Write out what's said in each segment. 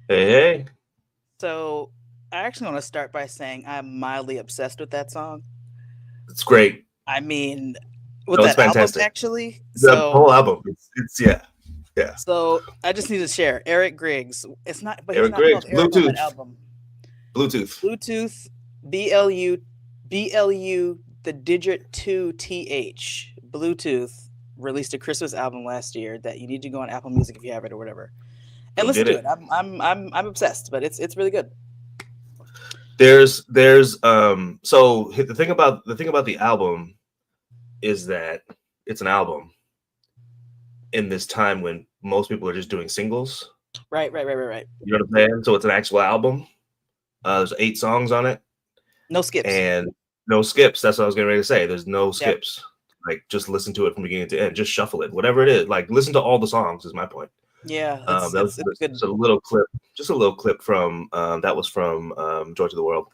Hey, hey, So I actually want to start by saying I'm mildly obsessed with that song. it's great. I mean, with No, it's that album fantastic. actually. The So whole album, it's yeah, yeah. so I just need to share Eric Griggs. It's not, but he's Eric not Griggs, called Eric on that Bluetooth, album. Bluetooth. Bluetooth BLU the digit 2TH. Bluetooth released a Christmas album last year that you need to go on Apple Music if you have it or whatever. And Go listen get to it. it. I'm obsessed, but it's really good. There's the thing about the album is that it's an album in this time when most people are just doing singles. Right. You know what I'm saying? So it's an actual album. There's 8 songs on it No skips. and no skips. That's what I was getting ready to say. There's no Yep. skips. Like just listen to it from beginning to end. Just shuffle it, whatever it is. Like listen to all the songs. Is my point. Yeah, That was it's good. just a little clip, from that was from George of the World.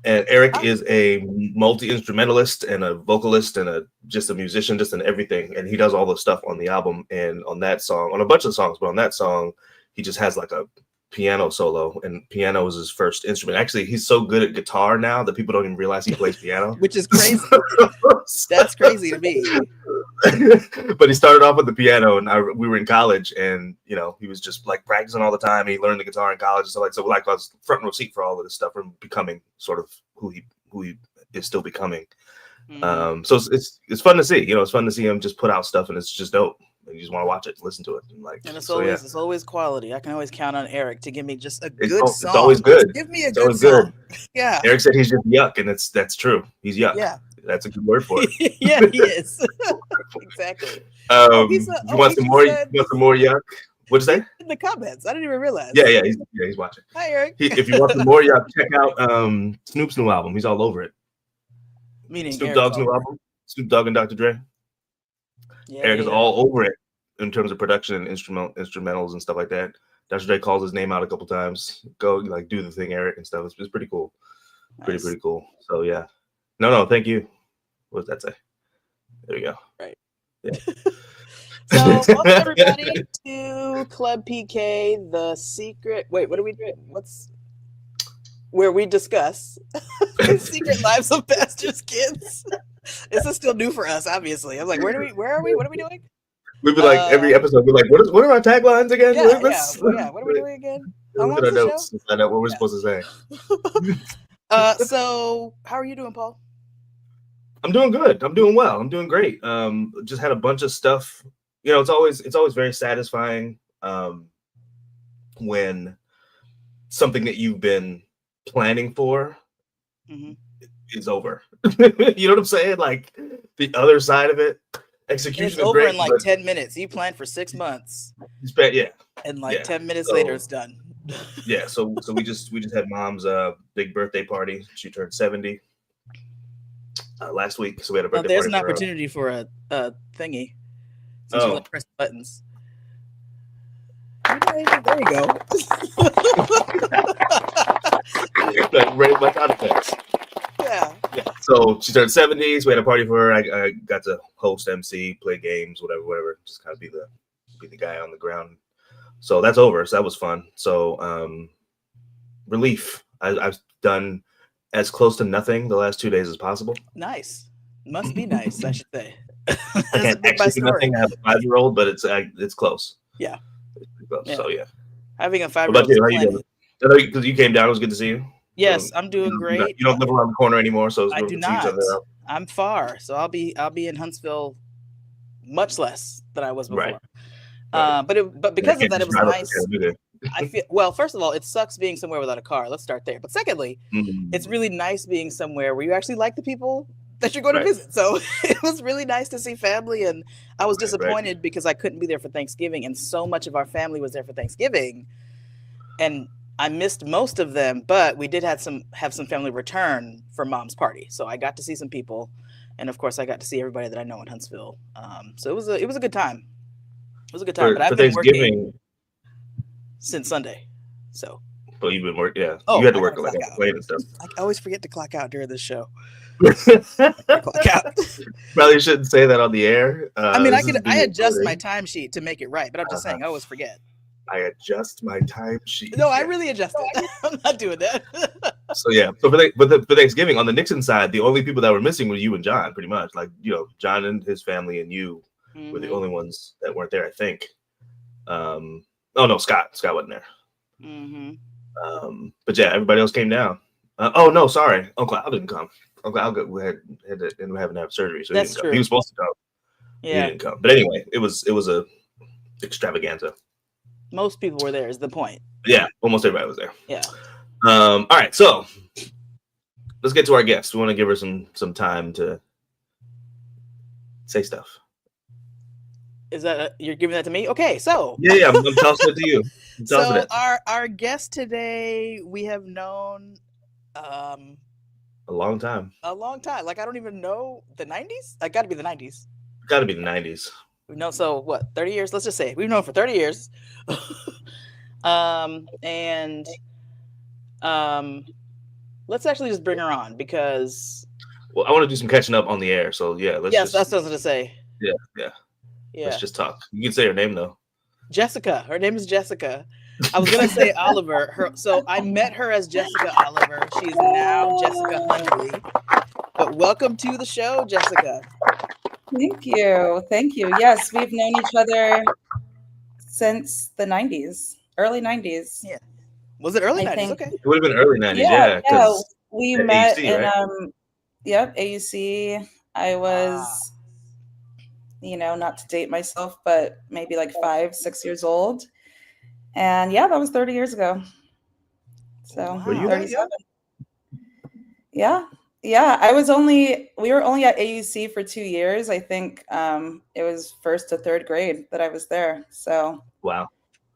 And Eric Ah, is a multi instrumentalist and a vocalist and just a musician, just in everything. And he does all the stuff on the album and on that song, on a bunch of songs, but on that song, he just has like a piano solo, and piano is his first instrument. Actually, he's so good at guitar now that people don't even realize he plays piano. which is crazy. That's crazy to me. But he started off with the piano, and we were in college, and he was just like practicing all the time. He learned the guitar in college and stuff so like I was front row seat for all of this stuff and becoming sort of who he is still becoming. Hmm. So it's fun to see. It's fun to see him just put out stuff, and it's just dope. And you just want to watch it, listen to it, and like And so. Yeah, it's always quality. I can always count on Eric to give me just a it's good it's always song. Just good. give me a It's good always good. song. Yeah, Eric said he's just yuck, and that's true. He's yuck. yeah, That's a good word for it. yeah. He is exactly. You want He some just more? You said want some more yuck? What'd you he's say? in the comments. I didn't even realize. Yeah, he's watching. Hi, Eric. If you want some more yuck, check out Snoop's new album. He's all over it. Meaning Snoop Eric's Dogg's all new over it. album. Snoop Dogg and Dr. Dre. Eric is Yeah. all over it in terms of production and instrumentals and stuff like that. Dr. Dre calls his name out a couple times. Go like do the thing, Eric, and stuff. It's pretty cool. Nice. Pretty cool. So yeah. No, thank you. What does that say? There you go. Right. Yeah. So, welcome everybody to Club PK, the secret. Wait, what are we doing? What's where we discuss secret lives of pastors' kids? This is still new for us, obviously. I'm like, where are we? What are we doing? We'd be like every episode. We're like, what are our taglines again? Yeah. What are we doing again? How Look long at our is the show? notes to find out what we're supposed to say. So how are you doing, Paul? I'm doing good. I'm doing well. I'm doing great. Just had a bunch of stuff. It's always very satisfying when something that you've been planning for Mm-hmm. is over. You know what I'm saying? Like the other side of it, And execution it's is over great, in like but 10 minutes. You planned for 6 months, yeah, and like yeah. 10 minutes later, So it's done. yeah, so we just had mom's big birthday party. She turned 70 last week, so we had a Now, birthday there's party an for her. opportunity for a thingy since you Oh, like press buttons. There you go. like very much out of text. Yeah. Yeah. So she turned 70. So we had a party for her. I got to host, MC, play games, whatever. Just kind of be the guy on the ground. So that's over. So that was fun. So relief. I've done as close to nothing the last 2 days as possible. Nice. Must be nice, I should say. I That's can't been my actually do story. nothing. I have a 5-year-old, but it's close. Yeah. It's pretty close. Yeah. So yeah. Having a What about 5-year-old is you? How you plenty. doing? I know because you came down. It was good to see you. Yes, I'm doing great. You don't live around the corner anymore, so it's I good do to see each not. other out. I'm far, so I'll be in Huntsville much less than I was Right. before. Right. But And I because of can't that, it just was drive up to nice. Chattanooga. I feel well. First of all, it sucks being somewhere without a car. Let's start there. But secondly, it's Mm, really nice being somewhere where you actually like the people that you're going to right. visit. So it was really nice to see family, and I was Right. disappointed because I couldn't be there for Thanksgiving, and so much of our family was there for Thanksgiving, and I missed most of them. But we did have some family return for Mom's party, so I got to see some people, and of course, I got to see everybody that I know in Huntsville. So it was a good time. It was a good time. But For I've been working Thanksgiving, since Sunday, so. well, you've been working. Yeah, you Oh, had to I work gotta like clock on the out. plane and stuff. I always forget to clock out during this show. Clock out. Probably shouldn't say that on the air. I mean, This is I being adjust my recorded. timesheet to make it right, but I'm just saying I always forget. I adjust my timesheet. No, I really adjusted. I'm not doing that. So yeah, so for Thanksgiving on the Nixon side, the only people that were missing were you and John, pretty much. Like, John and his family and you were the only ones that weren't there, I think. Oh no, Scott wasn't there. But yeah, everybody else came down. Oh no, sorry, Uncle Al didn't come. Uncle Al had to have surgery, so he didn't come. He was supposed to come. Yeah, he didn't come. But anyway, it was a extravaganza. Most people were there. Is the point? Yeah, almost everybody was there. Yeah. All right, so let's get to our guest. We want to give her some time to say stuff. Is that you're giving that to me? Okay, so yeah, I'm tossing it to you. So our guest today, we have known a long time. Like, I don't even know, the 90s. Got to be the 90s. Got to be the 90s. We've known, so what, 30 years? Let's just say we've known for 30 years. Let's actually just bring her on because. Well, I want to do some catching up on the air. So yeah, that's what I was going to say. Yeah. Let's just talk. You can say her name though. Jessica. Her name is Jessica. I was gonna say Oliver. So I met her as Jessica Oliver. She's now Jessica Hundley. But welcome to the show, Jessica. Thank you. Yes, we've known each other since the 90s, early 90s. Yeah. Was it early 90s? Okay. It would have been early 90s. Yeah. We met AUC, in right? AUC. I was. Not to date myself, but maybe like 5-6 years old. And yeah, that was 30 years ago. So 37. Yeah. We were only at AUC for 2 years. I think it was 1st to 3rd grade that I was there. So wow.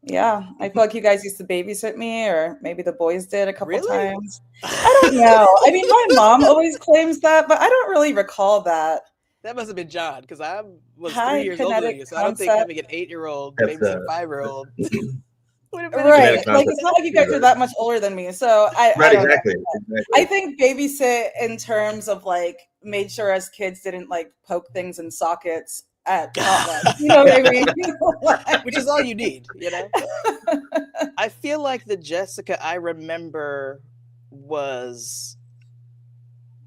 Yeah. I feel like you guys used to babysit me, or maybe the boys did a couple times. I don't know. I mean, my mom always claims that, but I don't really recall that. That must have been John, because I was 3 years older than you, so I don't think having an 8-year-old babysit a 5-year-old. Right, like it's not like you guys are that much older than me, so exactly. I think babysit in terms of like made sure as kids didn't like poke things in sockets at potluck. You know what I mean? Which is all you need, I feel like the Jessica I remember was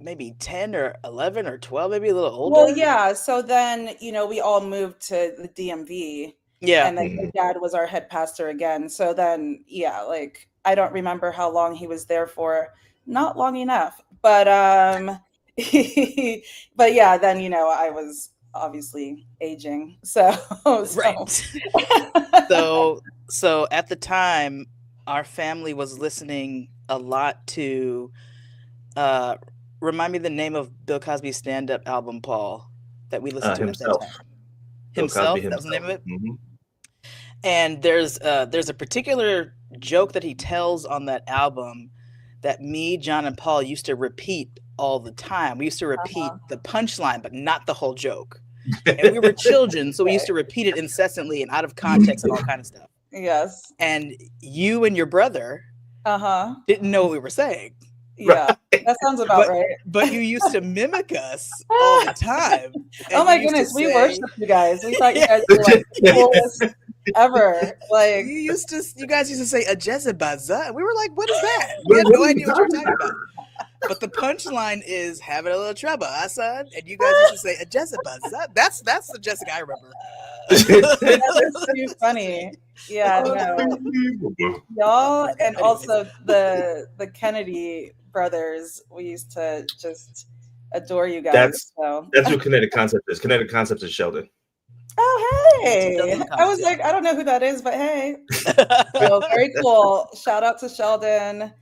maybe 10 or 11 or 12, maybe a little older. Well, yeah. So then, we all moved to the DMV. Yeah. And then my dad was our head pastor again. So then, like, I don't remember how long he was there for. Not long enough. But, but yeah, then, I was obviously aging. So. Right. So at the time, our family was listening a lot to, remind me the name of Bill Cosby's stand-up album, Paul, that we listened to himself. at that time. Himself? That was the name of it? Mm-hmm. And there's a particular joke that he tells on that album that me, John, and Paul used to repeat all the time. We used to repeat the punchline, but not the whole joke. And we were children, so we used to repeat it incessantly and out of context and all kind of stuff. Yes. And you and your brother didn't know what we were saying. Yeah, that sounds about right. But you used to mimic us all the time. Oh my goodness, we worshiped you guys. We thought you guys were like the coolest ever. Like you guys used to say a Jezebazza, and we were like, "What is that?" We had no idea what you were talking about. But the punchline is having a little trouble, son. And you guys used to say a Jezebazza. That's the Jessica I remember. That's too funny. Yeah, no. Y'all, and also the Kennedy brothers, we used to just adore you guys. That's what Kinetic Concept is. Kinetic Concept is Sheldon. Oh, hey. I was like, I don't know who that is, but hey. So very cool. Shout out to Sheldon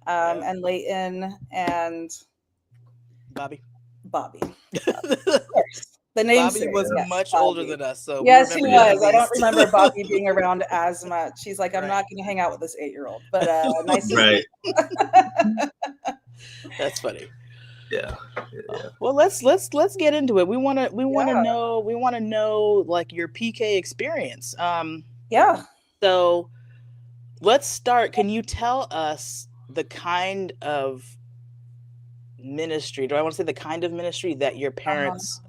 and Leighton and Bobby. Of course. The name Bobby was much older than us, so yes, he was. I don't remember Bobby being around as much. She's like, I'm not going to hang out with this 8-year-old, but nice. Right. That's funny. Yeah. Well, let's get into it. We want to know like your PK experience. Yeah. So let's start. Can you tell us the kind of ministry, do I want to say the kind of ministry that your parents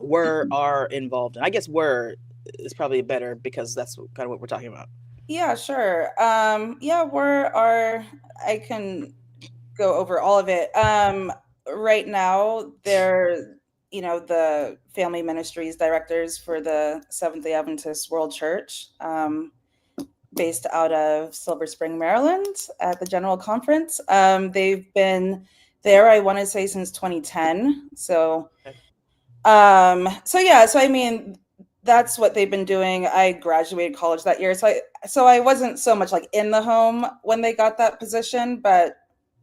are involved in? I guess were is probably better because that's kind of what we're talking about. Yeah, sure. I can go over all of it. Right now, they're, the family ministries directors for the Seventh-day Adventist World Church, based out of Silver Spring, Maryland, at the General Conference. They've been there, I want to say, since 2010. So, I mean, that's what they've been doing. I graduated college that year, so I wasn't so much like in the home when they got that position, but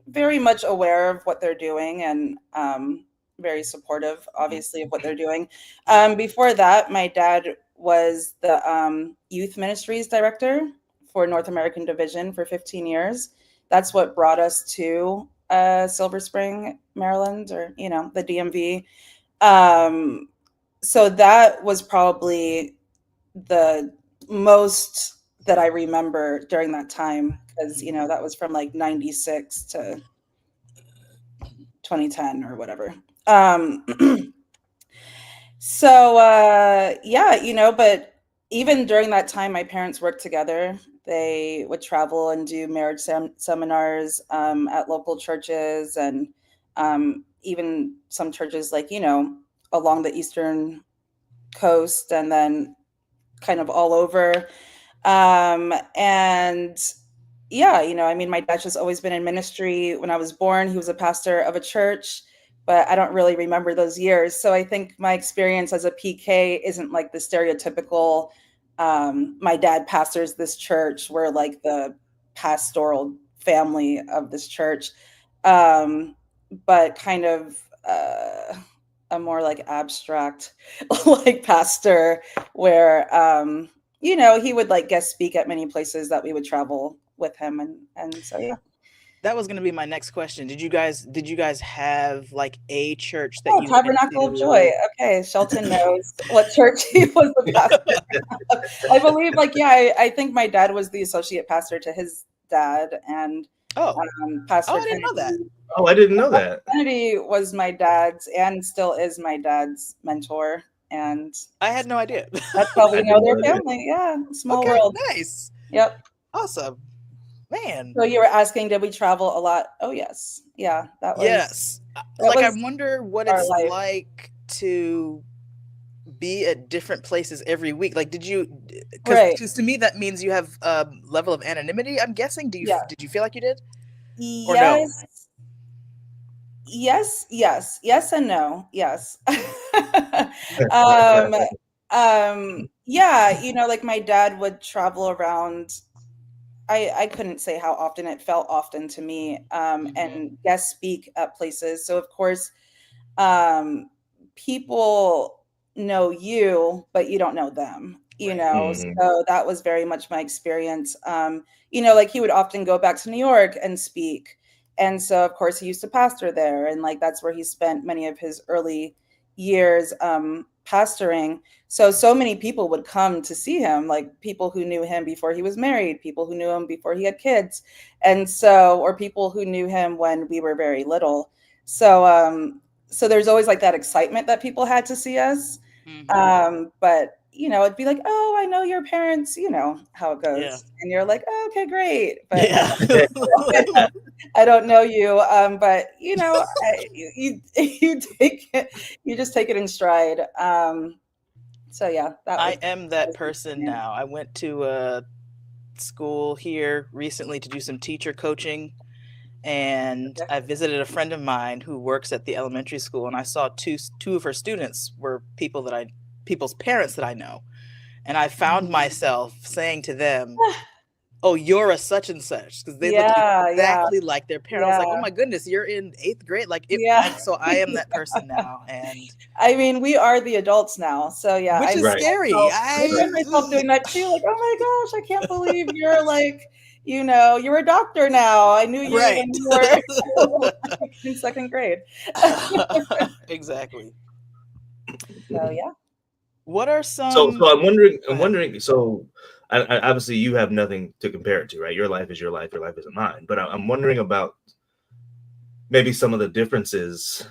very much aware of what they're doing, and very supportive, obviously, of what they're doing. Before that, my dad was the youth ministries director for North American Division for 15 years. That's what brought us to Silver Spring, Maryland, or the DMV. So that was probably the most that I remember during that time, because that was from like 96 to 2010 or whatever. But even during that time, my parents worked together. They would travel and do marriage seminars at local churches, and even some churches like along the Eastern Coast, and then kind of all over. My dad's just always been in ministry. When I was born, he was a pastor of a church, but I don't really remember those years. So I think my experience as a PK isn't like the stereotypical, my dad pastors this church, we're like the pastoral family of this church, but kind of a more like abstract like pastor, where he would like guest speak at many places that we would travel with him, and so yeah. That was going to be my next question. Did you guys have like a church that you Tabernacle of Joy? Okay, Shelton knows what church he was the pastor. I believe, I think my dad was the associate pastor to his dad, and Pastor I didn't know that. I didn't know that. Kennedy was my dad's and still is my dad's mentor, and I had no idea. That's how we know their family. Yeah, small world. Nice. Yep. Awesome. Man. So you were asking, did we travel a lot? Oh, yes. Yeah, that was. Yes. I wonder what it's like to be at different places every week. Like, did you? Because to me that means you have a level of anonymity, I'm guessing. Did you feel like you did? Yes. Or no? Yes and no. Yes. Like my dad would travel around. I couldn't say how often. It felt often to me, and guest speak at places. So of course, people know you, but you don't know them, so that was very much my experience. Like he would often go back to New York and speak. And so of course he used to pastor there. And like, that's where he spent many of his early years, pastoring. So many people would come to see him, like people who knew him before he was married, people who knew him before he had kids. Or people who knew him when we were very little. So there's always like that excitement that people had to see us. But it'd be like, oh, I know your parents, how it goes. Yeah. And you're like, oh, okay, great. But I don't know you. But you take it, you just take it in stride. So yeah, I am that person now. I went to a school here recently to do some teacher coaching, and I visited a friend of mine who works at the elementary school, and I saw two of her students were people's parents that I know. And I found myself saying to them, oh, you're a such and such, because they look exactly like their parents. I was like, oh my goodness, you're in 8th grade. Like, so I am that person now. And I mean, we are the adults now. So yeah. Which is scary. I find myself doing that too. Like, oh my gosh, I can't believe you're like, you're a doctor now. I knew you when you were in 2nd grade. Exactly. So yeah. What are some? So I'm wondering. So I obviously you have nothing to compare it to, right? Your life is your life. Your life isn't mine. But I'm wondering about maybe some of the differences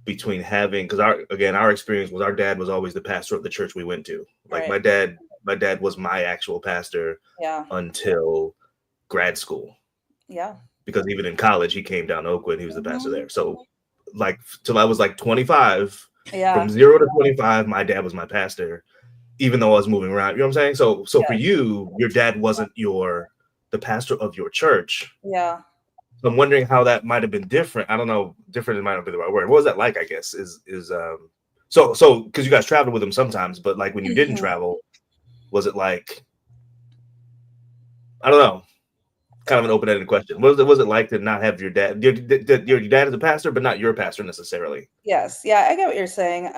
between having, because our experience was our dad was always the pastor of the church we went to. Like my dad my dad was my actual pastor until grad school. Yeah. Because even in college, he came down to Oakwood. He was the pastor there. So like till I was like 25, from 0 to 25, my dad was my pastor, even though I was moving around. You know what I'm saying? So for you, your dad wasn't the pastor of your church. Yeah. So I'm wondering how that might have been different. I don't know. Different might not be the right word. What was that like, I guess, so because you guys traveled with him sometimes, but like when you didn't travel, was it like, I don't know, kind of an open-ended question. Was it like to not have your dad? Your dad is a pastor, but not your pastor necessarily. Yes. Yeah, I get what you're saying.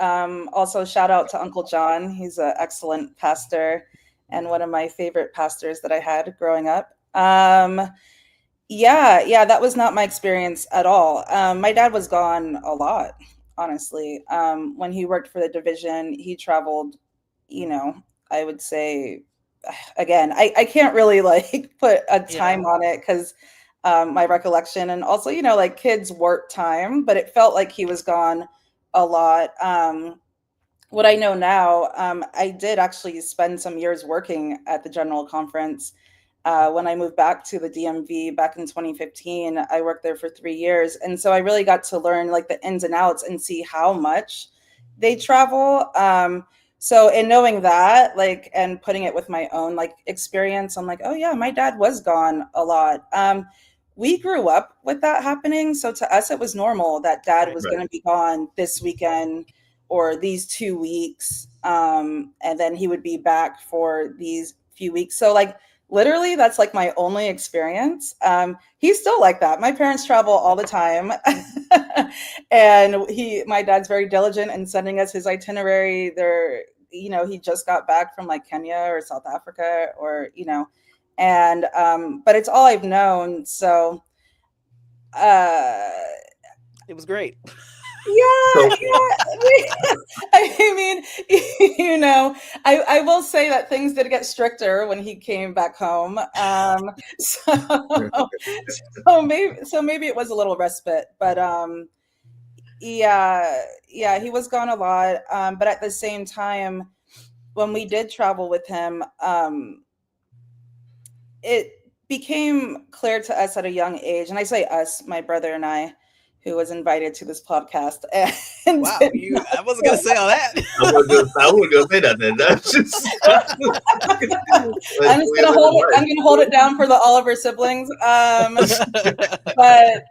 Also, shout out to Uncle John. He's an excellent pastor and one of my favorite pastors that I had growing up. Yeah, that was not my experience at all. My dad was gone a lot, honestly. When he worked for the division, he traveled, I would say, again, I can't really like put a time on it because my recollection, and also, like kids work time, but it felt like he was gone a lot. What I know now, I did actually spend some years working at the General Conference. When I moved back to the DMV back in 2015, I worked there for 3 years. And so I really got to learn like the ins and outs and see how much they travel. So in knowing that, like, and putting it with my own like experience, I'm like, oh yeah, my dad was gone a lot. We grew up with that happening. So to us, it was normal that dad was going to be gone this weekend or these 2 weeks. And then he would be back for these few weeks. So like, literally, that's like my only experience. He's still like that. My parents travel all the time. And my dad's very diligent in sending us his itinerary. He just got back from like Kenya or South Africa and but it's all I've known. So it was great. Yeah. I mean, I will say that things did get stricter when he came back home. So maybe it was a little respite, but yeah, he was gone a lot. But at the same time, when we did travel with him, it became clear to us at a young age, and I say us, my brother and I, who was invited to this podcast. And wow, I wasn't going to say all that. I wasn't going to say that then. That's just, I'm going to hold it down for the Oliver siblings. But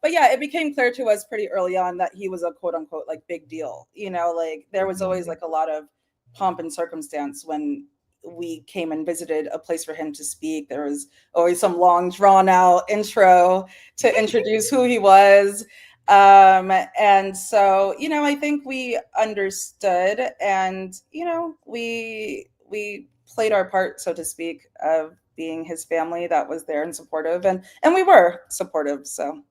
yeah, it became clear to us pretty early on that he was a quote unquote like big deal. Like there was always like a lot of pomp and circumstance when we came and visited a place for him to speak. There was always some long drawn out intro to introduce who he was. And so, I think we understood and, we played our part, so to speak, of being his family that was there and supportive, and we were supportive. So,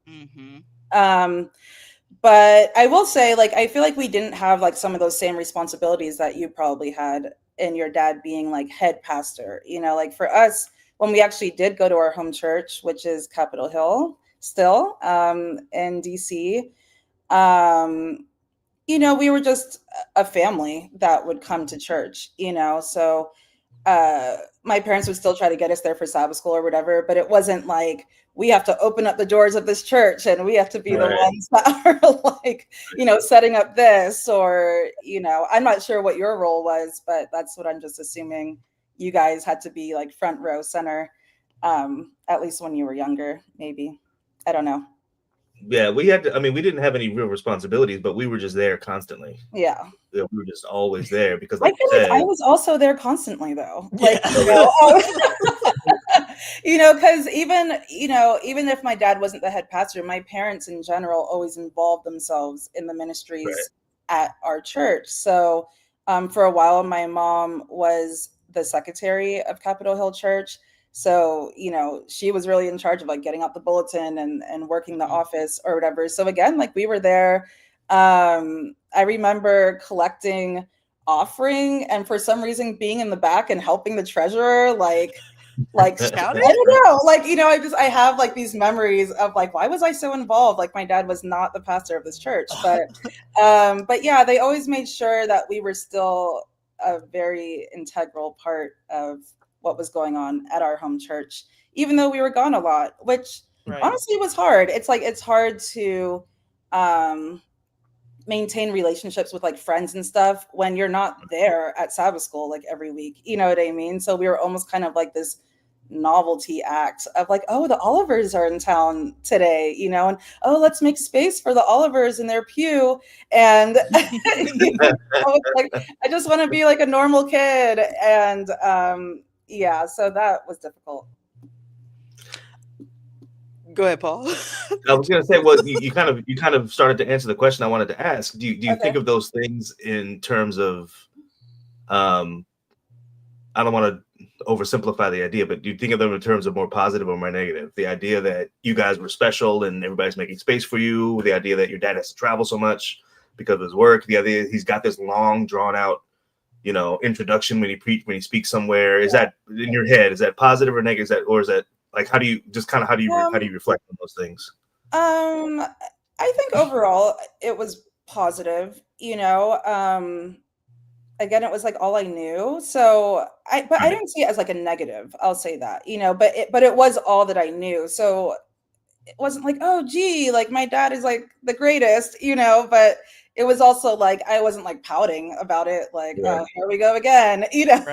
but I will say, like, I feel like we didn't have like some of those same responsibilities that you probably had in your dad being like head pastor. Like for us, when we actually did go to our home church, which is Capitol Hill still in DC, we were just a family that would come to church, so my parents would still try to get us there for Sabbath school or whatever, but it wasn't like we have to open up the doors of this church and we have to be the ones that are like, setting up this, or, I'm not sure what your role was, but that's what I'm just assuming. You guys had to be like front row center, at least when you were younger, maybe. I don't know. Yeah, we had to, we didn't have any real responsibilities, but we were just there constantly. Yeah. We were just always there because I feel like I was also there constantly though. Like, because even if my dad wasn't the head pastor, my parents in general always involved themselves in the ministries at our church. So for a while, my mom was the secretary of Capitol Hill Church. So, she was really in charge of like getting out the bulletin and working the office or whatever. So again, like we were there. I remember collecting offering and for some reason being in the back and helping the treasurer, like I don't know, like, I have like these memories of like, why was I so involved? Like my dad was not the pastor of this church, but yeah, they always made sure that we were still a very integral part of what was going on at our home church, even though we were gone a lot, which honestly was hard. It's like, it's hard to maintain relationships with like friends and stuff when you're not there at Sabbath school like every week. You know what I mean? So we were almost kind of like this novelty act of like, oh, the Olivers are in town today, you know, and oh, let's make space for the Olivers in their pew. And you know, like, I just want to be like a normal kid. And yeah, so that was difficult. Go ahead, Paul. I was going to say, well, you kind of started to answer the question I wanted to ask. Do you think of those things in terms of, I don't want to oversimplify the idea, but do you think of them in terms of more positive or more negative? The idea that you guys were special and everybody's making space for you, the idea that your dad has to travel so much because of his work, the idea that he's got this long drawn out, you know, introduction when he speaks somewhere. Is that in your head? Is that positive or negative? Is that like, how do you reflect on those things? I think overall it was positive, you know. Again, it was like all I knew. So I didn't see it as like a negative. I'll say that, you know, but it was all that I knew. So it wasn't like, oh, gee, like my dad is like the greatest, you know, but it was also like, I wasn't like pouting about it. Like, oh, here we go again, you know?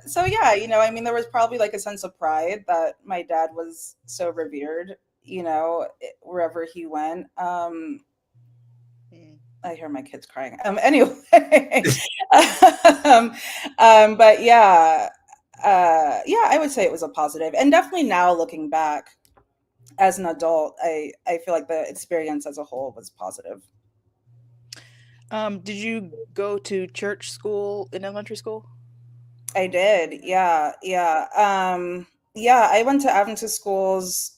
So yeah, you know, I mean, there was probably like a sense of pride that my dad was so revered, you know, wherever he went. I hear my kids crying. Anyway, but yeah, I would say it was a positive, and definitely now looking back as an adult, I feel like the experience as a whole was positive. Did you go to church school in elementary school? I did. Yeah. I went to Adventist schools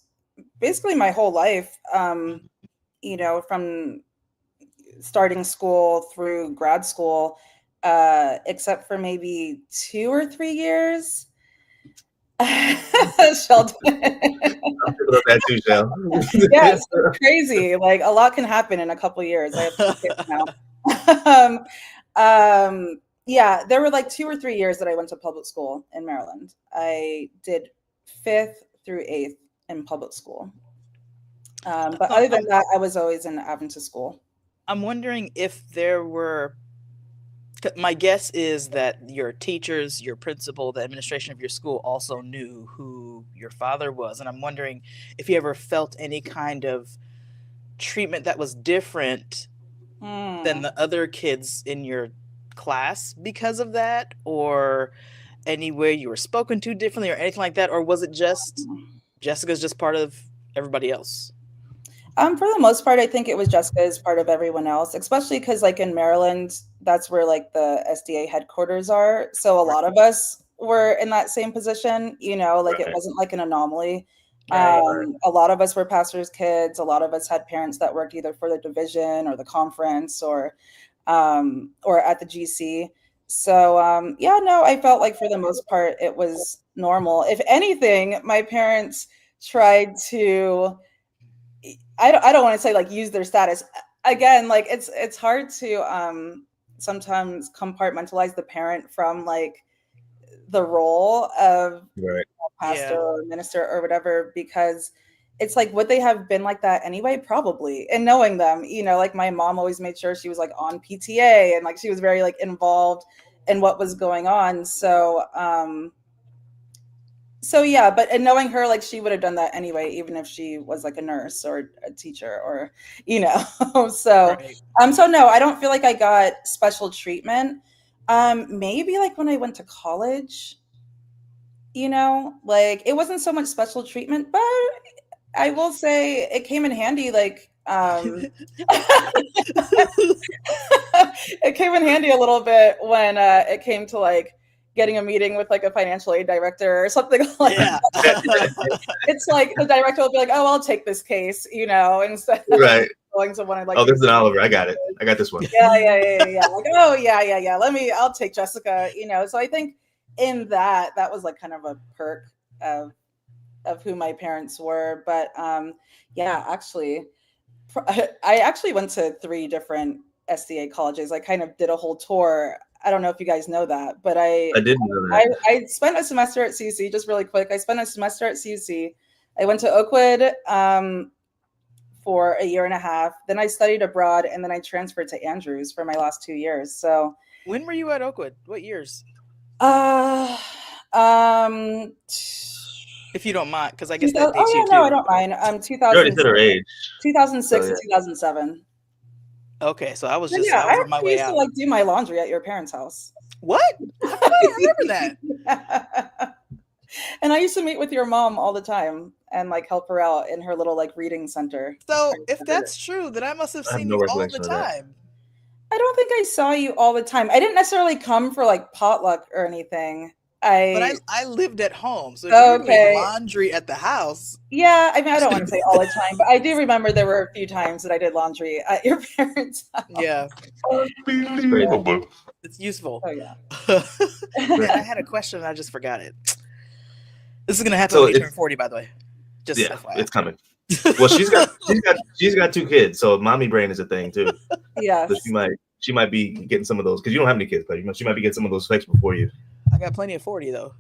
basically my whole life. You know, from starting school through grad school, except for maybe 2 or 3 years. Sheldon. That too, Shel. Yeah, it's crazy. Like a lot can happen in a couple of years. I have 2 kids now. Yeah, there were like 2 or 3 years that I went to public school in Maryland. I did 5th through 8th in public school. But other than that, I was always in Adventist school. I'm wondering if there were, my guess is that your teachers, your principal, the administration of your school also knew who your father was. And I'm wondering if you ever felt any kind of treatment that was different than the other kids in your class because of that, or anywhere you were spoken to differently or anything like that? Or was it just Jessica's just part of everybody else? For the most part, I think it was Jessica as part of everyone else, especially because like in Maryland, that's where like the SDA headquarters are. So a lot of us were in that same position, you know, like it wasn't like an anomaly. A lot of us were pastors' kids. A lot of us had parents that worked either for the division or the conference or at the GC. So yeah, no, I felt like for the most part, it was normal. If anything, my parents tried to, I don't want to say like use their status. Again, like it's hard to sometimes compartmentalize the parent from like the role of pastor or minister or whatever, because it's like, would they have been like that anyway? Probably. And knowing them, you know, like my mom always made sure she was like on PTA and like she was very like involved in what was going on. So yeah, but and knowing her, like she would have done that anyway, even if she was like a nurse or a teacher or, you know, so no, I don't feel like I got special treatment. Maybe like when I went to college, you know, like it wasn't so much special treatment, but I will say it came in handy. Like, it came in handy a little bit when it came to like getting a meeting with like a financial aid director or something like that. It's like the director will be like, "Oh, I'll take this case," you know, instead of going to one of like, "Oh, this is an Oliver. I got it. I got this one." Yeah. Like, "Oh, yeah. I'll take Jessica," you know. So I think in that was like kind of a perk of who my parents were. But yeah, actually, I actually went to 3 different SDA colleges. I kind of did a whole tour. I don't know if you guys know that, but I didn't know that. I spent a semester at CUC, just really quick. I spent a semester at CUC. I went to Oakwood for a year and a half. Then I studied abroad, and then I transferred to Andrews for my last 2 years. So when were you at Oakwood? What years? If you don't mind, because I guess that dates you too. No, I don't mind. 2000. You already said her age. 2006 and 2007. Okay, so I was I was on my way out. To like do my laundry at your parents' house. What? I don't remember that. And I used to meet with your mom all the time and like help her out in her little like reading center. So if that's true, then I must have seen you all the time. I don't think I saw you all the time. I didn't necessarily come for like potluck or anything. But I lived at home, so if you made laundry at the house. Yeah, I mean, I don't want to say all the time, but I do remember there were a few times that I did laundry at your parents' house. Yeah. It's useful. Oh, yeah. I had a question and I just forgot it. This is going to happen when you turn 40, by the way. Just FYI. It's coming. Well, she's got 2 kids, so mommy brain is a thing too. Yeah. So she might be getting some of those, because you don't have any kids, but she might be getting some of those effects before you. I got plenty of 40 though.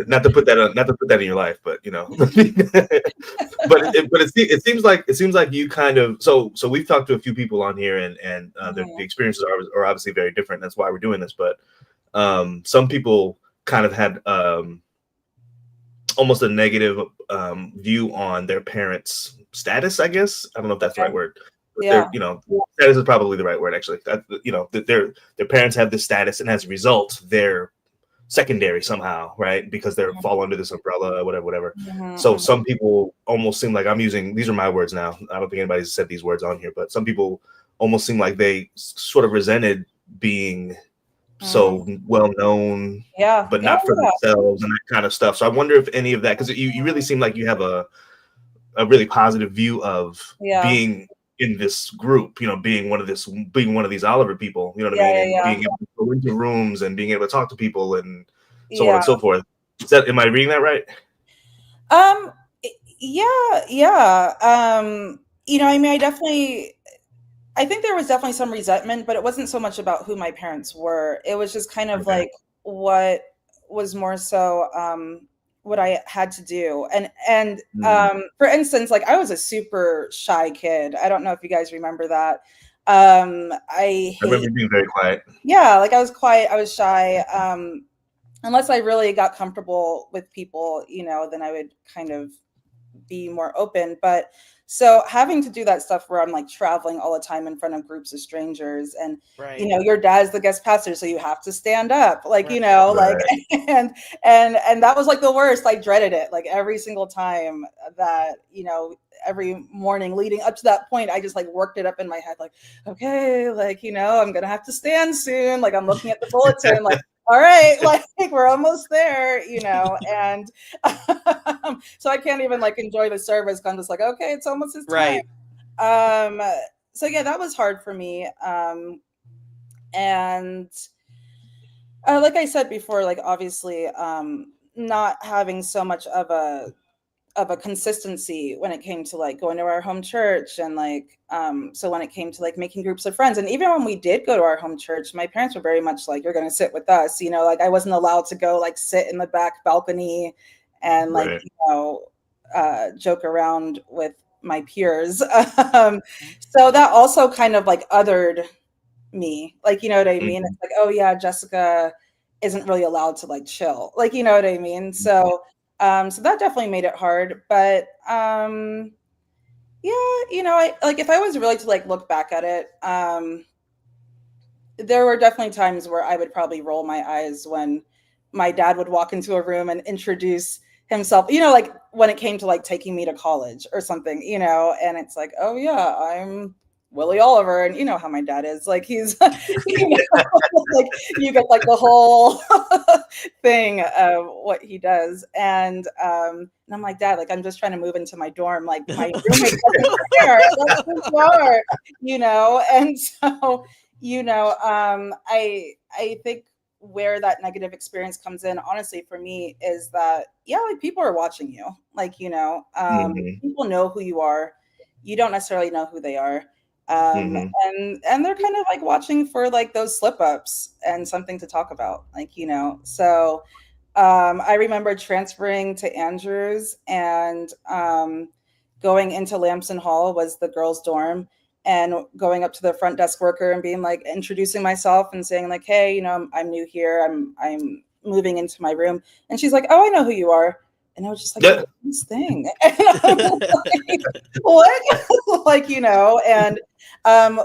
Not to put that in your life, but you know. but it seems like you kind of so we've talked to a few people on here, and the experiences are obviously very different. That's why we're doing this. But some people kind of had almost a negative view on their parents' status, I guess. I don't know if that's the right word. Yeah. Status is probably the right word, actually. Their parents have this status, and as a result, they're secondary somehow, right? Because they fall under this umbrella, whatever. So some people almost seem like, these are my words now. I don't think anybody's said these words on here, but some people almost seem like they sort of resented being so well known, but not for themselves and that kind of stuff. So I wonder if any of that, because you really seem like you have a really positive view of being in this group, being one of these Oliver people, you know what I mean? And being able to go into rooms and being able to talk to people and so on and so forth. Am I reading that right? Yeah. I think there was definitely some resentment, but it wasn't so much about who my parents were. It was just kind of like what was more so what I had to do. And for instance, like I was a super shy kid. I don't know if you guys remember that. I remember being very quiet. Yeah, like I was quiet, I was shy. Unless I really got comfortable with people, then I would kind of be more open. But so having to do that stuff where I'm like traveling all the time in front of groups of strangers, and your dad's the guest pastor, so you have to stand up, like and that was like the worst. I dreaded it, like every single time that every morning leading up to that point, I just like worked it up in my head, like, okay, like I'm gonna have to stand soon, like I'm looking at the bulletin, like, all right, like we're almost there, and so I can't even like enjoy the service. I'm just like, okay, it's almost his time. Right. So yeah, that was hard for me. And like I said before, like obviously not having so much of a consistency when it came to like going to our home church, and like so when it came to like making groups of friends, and even when we did go to our home church, my parents were very much like, you're going to sit with us, like I wasn't allowed to go like sit in the back balcony and like joke around with my peers. So that also kind of like othered me, like, you know what I mean? It's like, oh yeah, Jessica isn't really allowed to like chill, like, you know what I mean? So so that definitely made it hard, but I like, if I was really to like look back at it, there were definitely times where I would probably roll my eyes when my dad would walk into a room and introduce himself, like when it came to like taking me to college or something, and it's like, oh yeah, I'm Willie Oliver, and you know how my dad is, like he's like you get like the whole thing of what he does, and I'm like, Dad, like I'm just trying to move into my dorm, like my roommate doesn't care, that's too far, and so I think where that negative experience comes in, honestly, for me, is that like people are watching you, like people know who you are, you don't necessarily know who they are. Mhm. And they're kind of like watching for like those slip ups and something to talk about, like, you know. So I remember transferring to Andrews and going into Lamson Hall was the girls' dorm, and going up to the front desk worker and being like, introducing myself and saying like, hey, you know, I'm new here. I'm moving into my room. And she's like, oh, I know who you are. And I was just like, Yeah. this thing. And I was like, what? Like, you know, and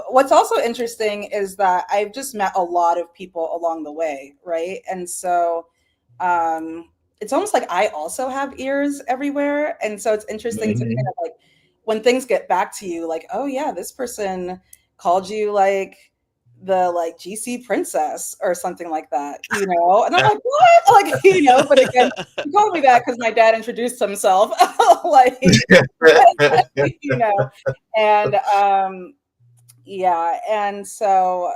what's also interesting is that I've just met a lot of people along the way, right? And so it's almost like I also have ears everywhere. And so it's interesting to Mhm. kind of like, when things get back to you, like, oh yeah, this person called you like the like GC princess or something like that, you know? And I'm like, what? Like, you know, but again, he called me that because my dad introduced himself. Like, you know, and yeah, and so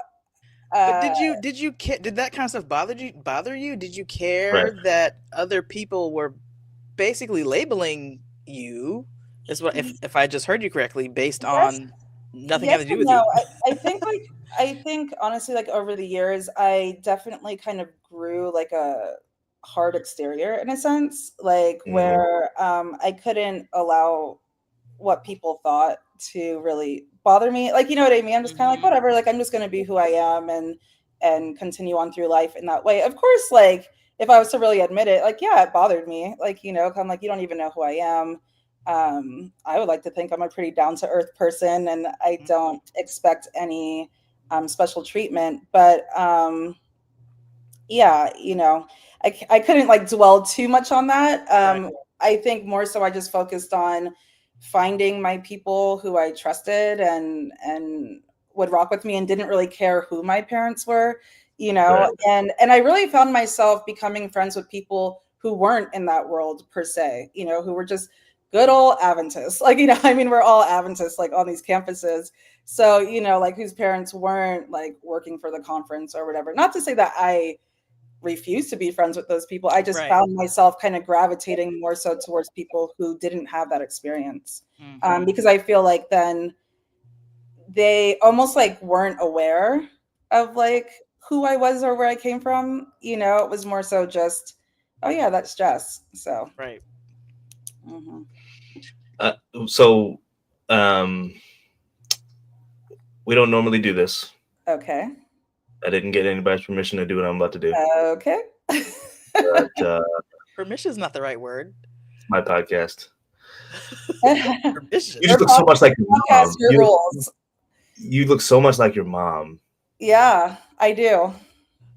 But did that kind of stuff bother you? Did you care Right. that other people were basically labeling you, is what, if I just heard you correctly, based on nothing yes having to do and with you? no. I think honestly, like over the years, I definitely kind of grew like a hard exterior in a sense, like Mhm. where I couldn't allow what people thought to really bother me. Like, you know what I mean? I'm just kind of like, Mhm. whatever, like I'm just gonna be who I am and continue on through life in that way. Of course, like if I was to really admit it, like, yeah, it bothered me. Like, you know, I'm like, you don't even know who I am. I would like to think I'm a pretty down to earth person and I don't expect any special treatment. But yeah, you know, I couldn't like dwell too much on that. Right. I think more so I just focused on finding my people who I trusted and would rock with me and didn't really care who my parents were, you know. Right. And I really found myself becoming friends with people who weren't in that world per se, you know, who were just good old Adventists. Like, you know, I mean, we're all Adventists like on these campuses. So, you know, like whose parents weren't like working for the conference or whatever. Not to say that I refuse to be friends with those people. I just Right. found myself kind of gravitating more so towards people who didn't have that experience. Because I feel like then they almost like weren't aware of like who I was or where I came from. You know, it was more so just, oh yeah, that's Jess. So, Right. mhm. So, um, we don't normally do this. Okay. I didn't get anybody's permission to do what I'm about to do. Okay. But Permission is not the right word. it's my podcast. Permission. You just look so much like your Podcast, mom. your rules. You look so much like your mom Yeah, I do.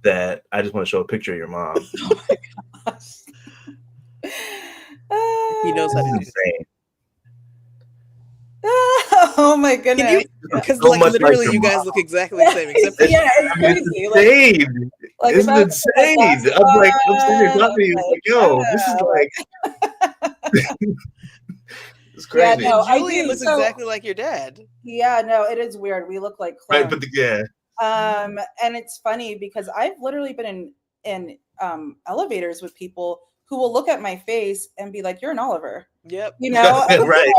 that I just want to show a picture of your mom. Oh my gosh. He knows how to do It's insane. Oh my goodness. Because So like much like literally your you guys mom. look exactly the same, except for Yeah, it's crazy. Like, Insane. like Isn't it insane? I'm like, I'm sitting here talking to you, like, yo, this is like, it's yeah, crazy. no, I Julian do. looks So, exactly like your dad. yeah, no, it is weird. We look like Right, clones. but yeah. And it's funny because I've literally been in elevators with people who will look at my face and be like, "You're an Oliver," Yep. you know? right,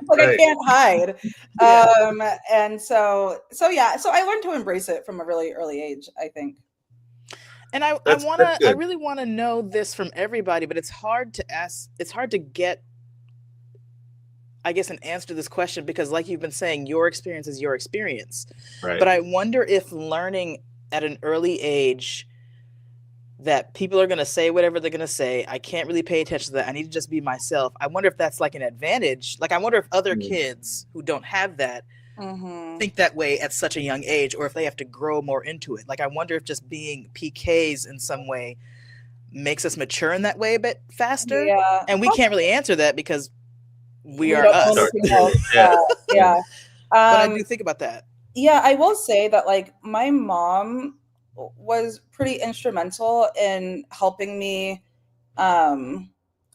Like I right. can't hide. Yeah. And so yeah, so I learned to embrace it from a really early age, I think. And I That's good. really wanna know this from everybody, but it's hard to get, I guess, an answer to this question because like you've been saying, your experience is your experience. Right. But I wonder if learning at an early age that people are going to say whatever they're going to say, I can't really pay attention to that. I need to just be myself. I wonder if that's like an advantage. Like, I wonder if other kids who don't have that think that way at such a young age, or if they have to grow more into it. Like, I wonder if just being PKs in some way makes us mature in that way a bit faster. Yeah. And we can't really answer that because we are don't us. know anything else. Yeah. But I do think about that. Yeah, I will say that like my mom was pretty instrumental in helping me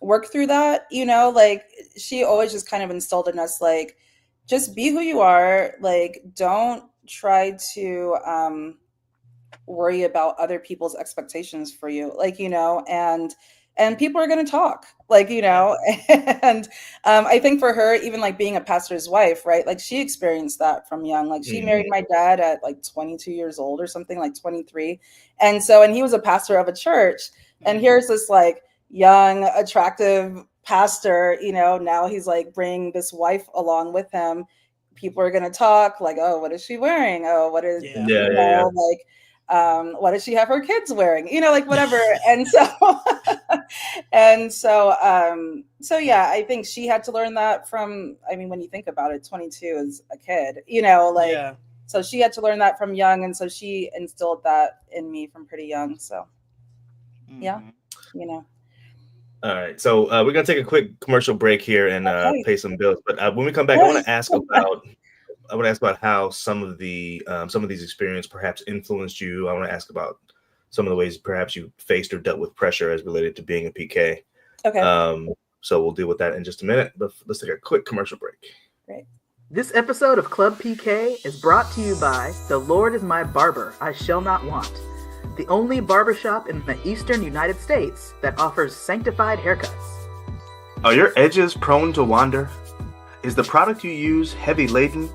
work through that, you know, like she always just kind of instilled in us like just be who you are, like don't try to worry about other people's expectations for you, like, you know. And and people are going to talk, like, and I think for her, even like being a pastor's wife, right? Like she experienced that from young. Like she married my dad at like 22 years old or something, like 23. And he was a pastor of a church. And here's this like young, attractive pastor, now he's like bringing this wife along with him. People are going to talk like, oh, what is she wearing? Oh, what is, like, what does she have her kids wearing? Like whatever. And so yeah, I think she had to learn that from, I mean, when you think about it, 22 is a kid, so she had to learn that from young. And so she instilled that in me from pretty young. So yeah, All right. So we're going to take a quick commercial break here and pay some bills. But when we come back, I want to ask about how some of these experiences perhaps influenced you. I want to ask about some of the ways perhaps you faced or dealt with pressure as related to being a PK. Okay. So we'll deal with that in just a minute. But let's take a quick commercial break. Great. This episode of Club PK is brought to you by The Lord is My Barber, I Shall Not Want, the only barbershop in the eastern United States that offers sanctified haircuts. Are your edges prone to wander? Is the product you use heavy laden?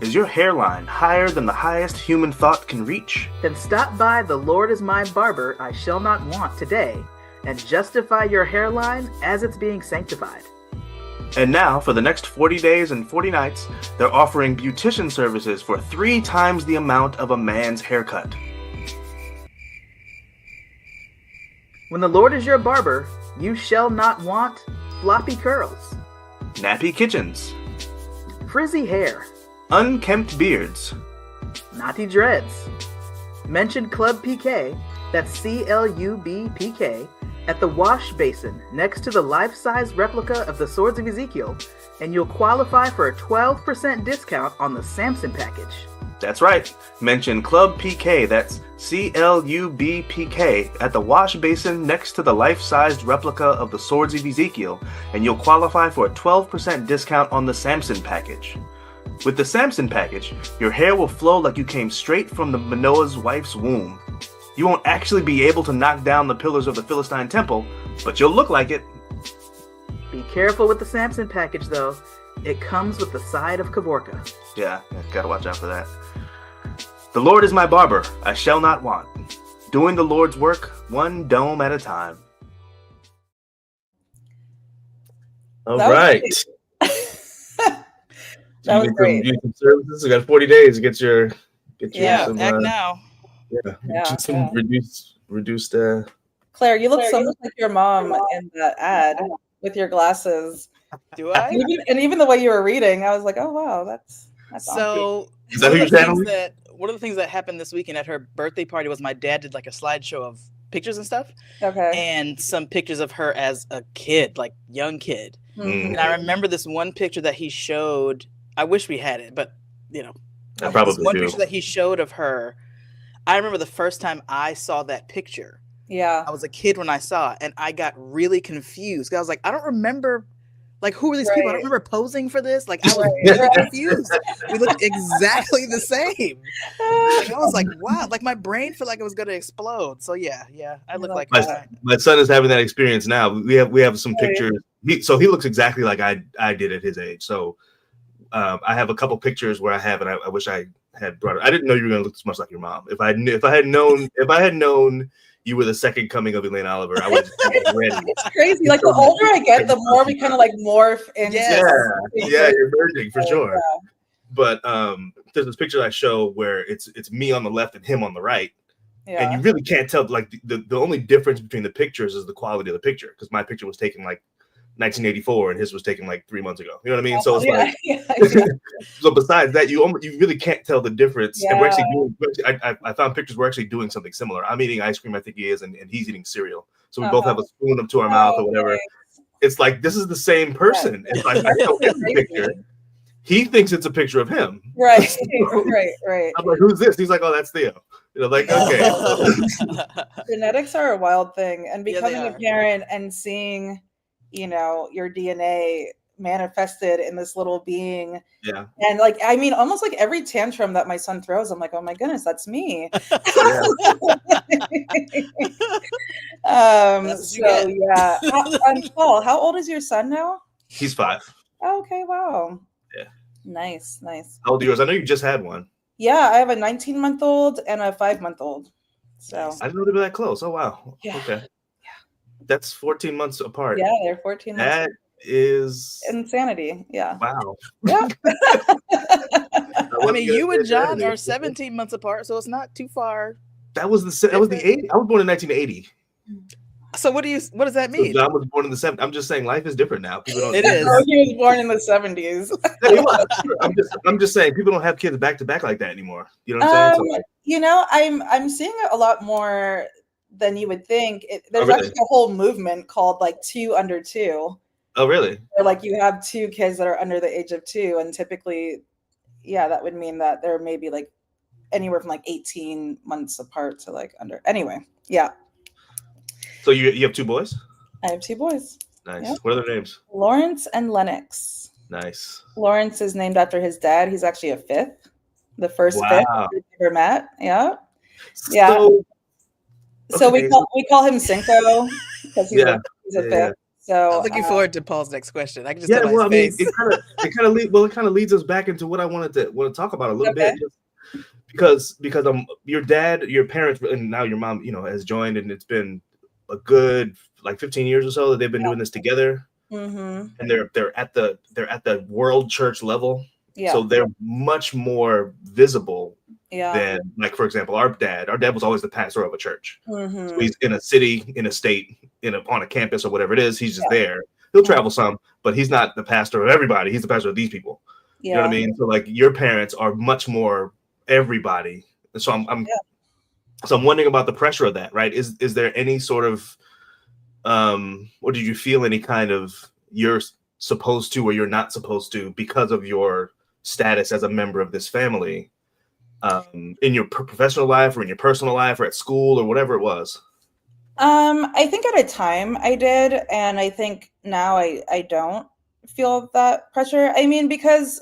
Is your hairline higher than the highest human thought can reach? Then stop by The Lord is My Barber, I Shall Not Want today and justify your hairline as it's being sanctified. And now, for the next 40 days and 40 nights, they're offering beautician services for 3 times the amount of a man's haircut. When the Lord is your barber, you shall not want floppy curls, Nappy kitchens, frizzy hair, unkempt beards, naughty dreads. Mention Club PK, that's CLUB-PK, at the wash basin next to the life-size replica of the Swords of Ezekiel, and you'll qualify for a 12% discount on the Samson package. That's right. Mention Club PK, that's CLUB-PK, at the wash basin next to the life-sized replica of the Swords of Ezekiel, and you'll qualify for a 12% discount on the Samson package. With the Samson package, your hair will flow like you came straight from the Manoah's wife's womb. You won't actually be able to knock down the pillars of the Philistine temple, but you'll look like it. Be careful with the Samson package, though. It comes with the side of Kavorka. Yeah, gotta watch out for that. The Lord is my barber, I shall not want. Doing the Lord's work, one dome at a time. All right. That was great. Some services. We got 40 days to get your some, act now. Some reduced. Claire, you look so much like your mom in that ad with your glasses. Do I? Even the way you were reading, I was like, oh wow, that's so. Is that who you're channeling? One of the things that happened this weekend at her birthday party was my dad did like a slideshow of pictures and stuff. Okay. And some pictures of her as a kid, like young kid. Mm-hmm. And I remember this one picture that he showed. I wish we had it, but I probably one picture that he showed of her. I remember the first time I saw that picture. Yeah. I was a kid when I saw it, and I got really confused. I was like, I don't remember, like, who are these people? I don't remember posing for this. Like, I was really confused. We looked exactly the same. Like, I was like, wow. Like, my brain felt like it was going to explode. So, yeah, I look like my son is having that experience now. We have some pictures. He looks exactly like I did at his age. So, I have a couple pictures where I have, and I wish I had brought it. I didn't know you were going to look this much like your mom. If I had known you were the second coming of Elaine Oliver, I would have ready. It's crazy. Like the older I get, the more we kind of like morph into. Yeah, you're merging for sure. Yeah. But there's this picture I show where it's me on the left and him on the right. Yeah. And you really can't tell. Like the only difference between the pictures is the quality of the picture, because my picture was taken like 1984 and his was taken like 3 months ago. You know what I mean? So it's so besides that, you really can't tell the difference. And we're actually I found pictures we're actually doing something similar. I'm eating ice cream, I think he is, and he's eating cereal. So we both have a spoon up to our mouth or whatever. It's like, this is the same person. It's like, I know every picture. He thinks it's a picture of him. Right. I'm like, who's this? He's like, oh, that's Theo. Like, okay. Genetics are a wild thing, and becoming a parent and seeing your DNA manifested in this little being. Yeah. And like, I mean, almost like every tantrum that my son throws, I'm like, oh my goodness, that's me. So yeah. Paul, how old is your son now? He's 5. Oh, okay, wow. Yeah. Nice. How old are yours? I know you just had one. Yeah, I have a 19-month-old and a 5-month-old. So I didn't know they were that close. Oh wow. Yeah. Okay. Yeah. That's 14 months apart. Yeah, they're 14 months. That is insanity. Yeah. Wow. Yeah. I mean, you and John are 17 months apart, so it's not too far. That was the 80s. I was born in 1980. So what does that mean? So John was born in the 70s. I'm just saying life is different now. People don't. It is. Oh, he was born in the 70s. I'm just saying people don't have kids back to back like that anymore. You know what I'm saying? So like, you know, I'm seeing it a lot more than you would think. There's really? actually a whole movement called like 2 under 2. Oh, really? Where like you have 2 kids that are under the age of 2, and typically, yeah, that would mean that they're maybe like anywhere from like 18 months apart to like under. Anyway, yeah. So you have 2 boys? I have 2 boys. Nice. Yep. What are their names? Lawrence and Lennox. Nice. Lawrence is named after his dad. He's actually a 5th, the first 5th we've ever met. Yeah, yeah. So we call him Cinco because he's a 5th. So I'm looking forward to Paul's next question. I can just I mean, it kind of leads us back into what I want to talk about a little bit, just because your parents, and now your mom, has joined, and it's been a good like 15 years or so that they've been doing this together, and they're at the world church level, so they're much more visible than, like, for example, our dad was always the pastor of a church. So he's in a city, in a state, on a campus or whatever it is. He's just there. He'll travel some, but he's not the pastor of everybody. He's the pastor of these people. You know what I mean? So like your parents are much more everybody. And so I'm wondering about the pressure of that, right? Is there any sort of or did you feel any kind of you're supposed to or you're not supposed to because of your status as a member of this family? In your professional life or in your personal life or at school or whatever it was? I think at a time I did, and I think now I don't feel that pressure. I mean, because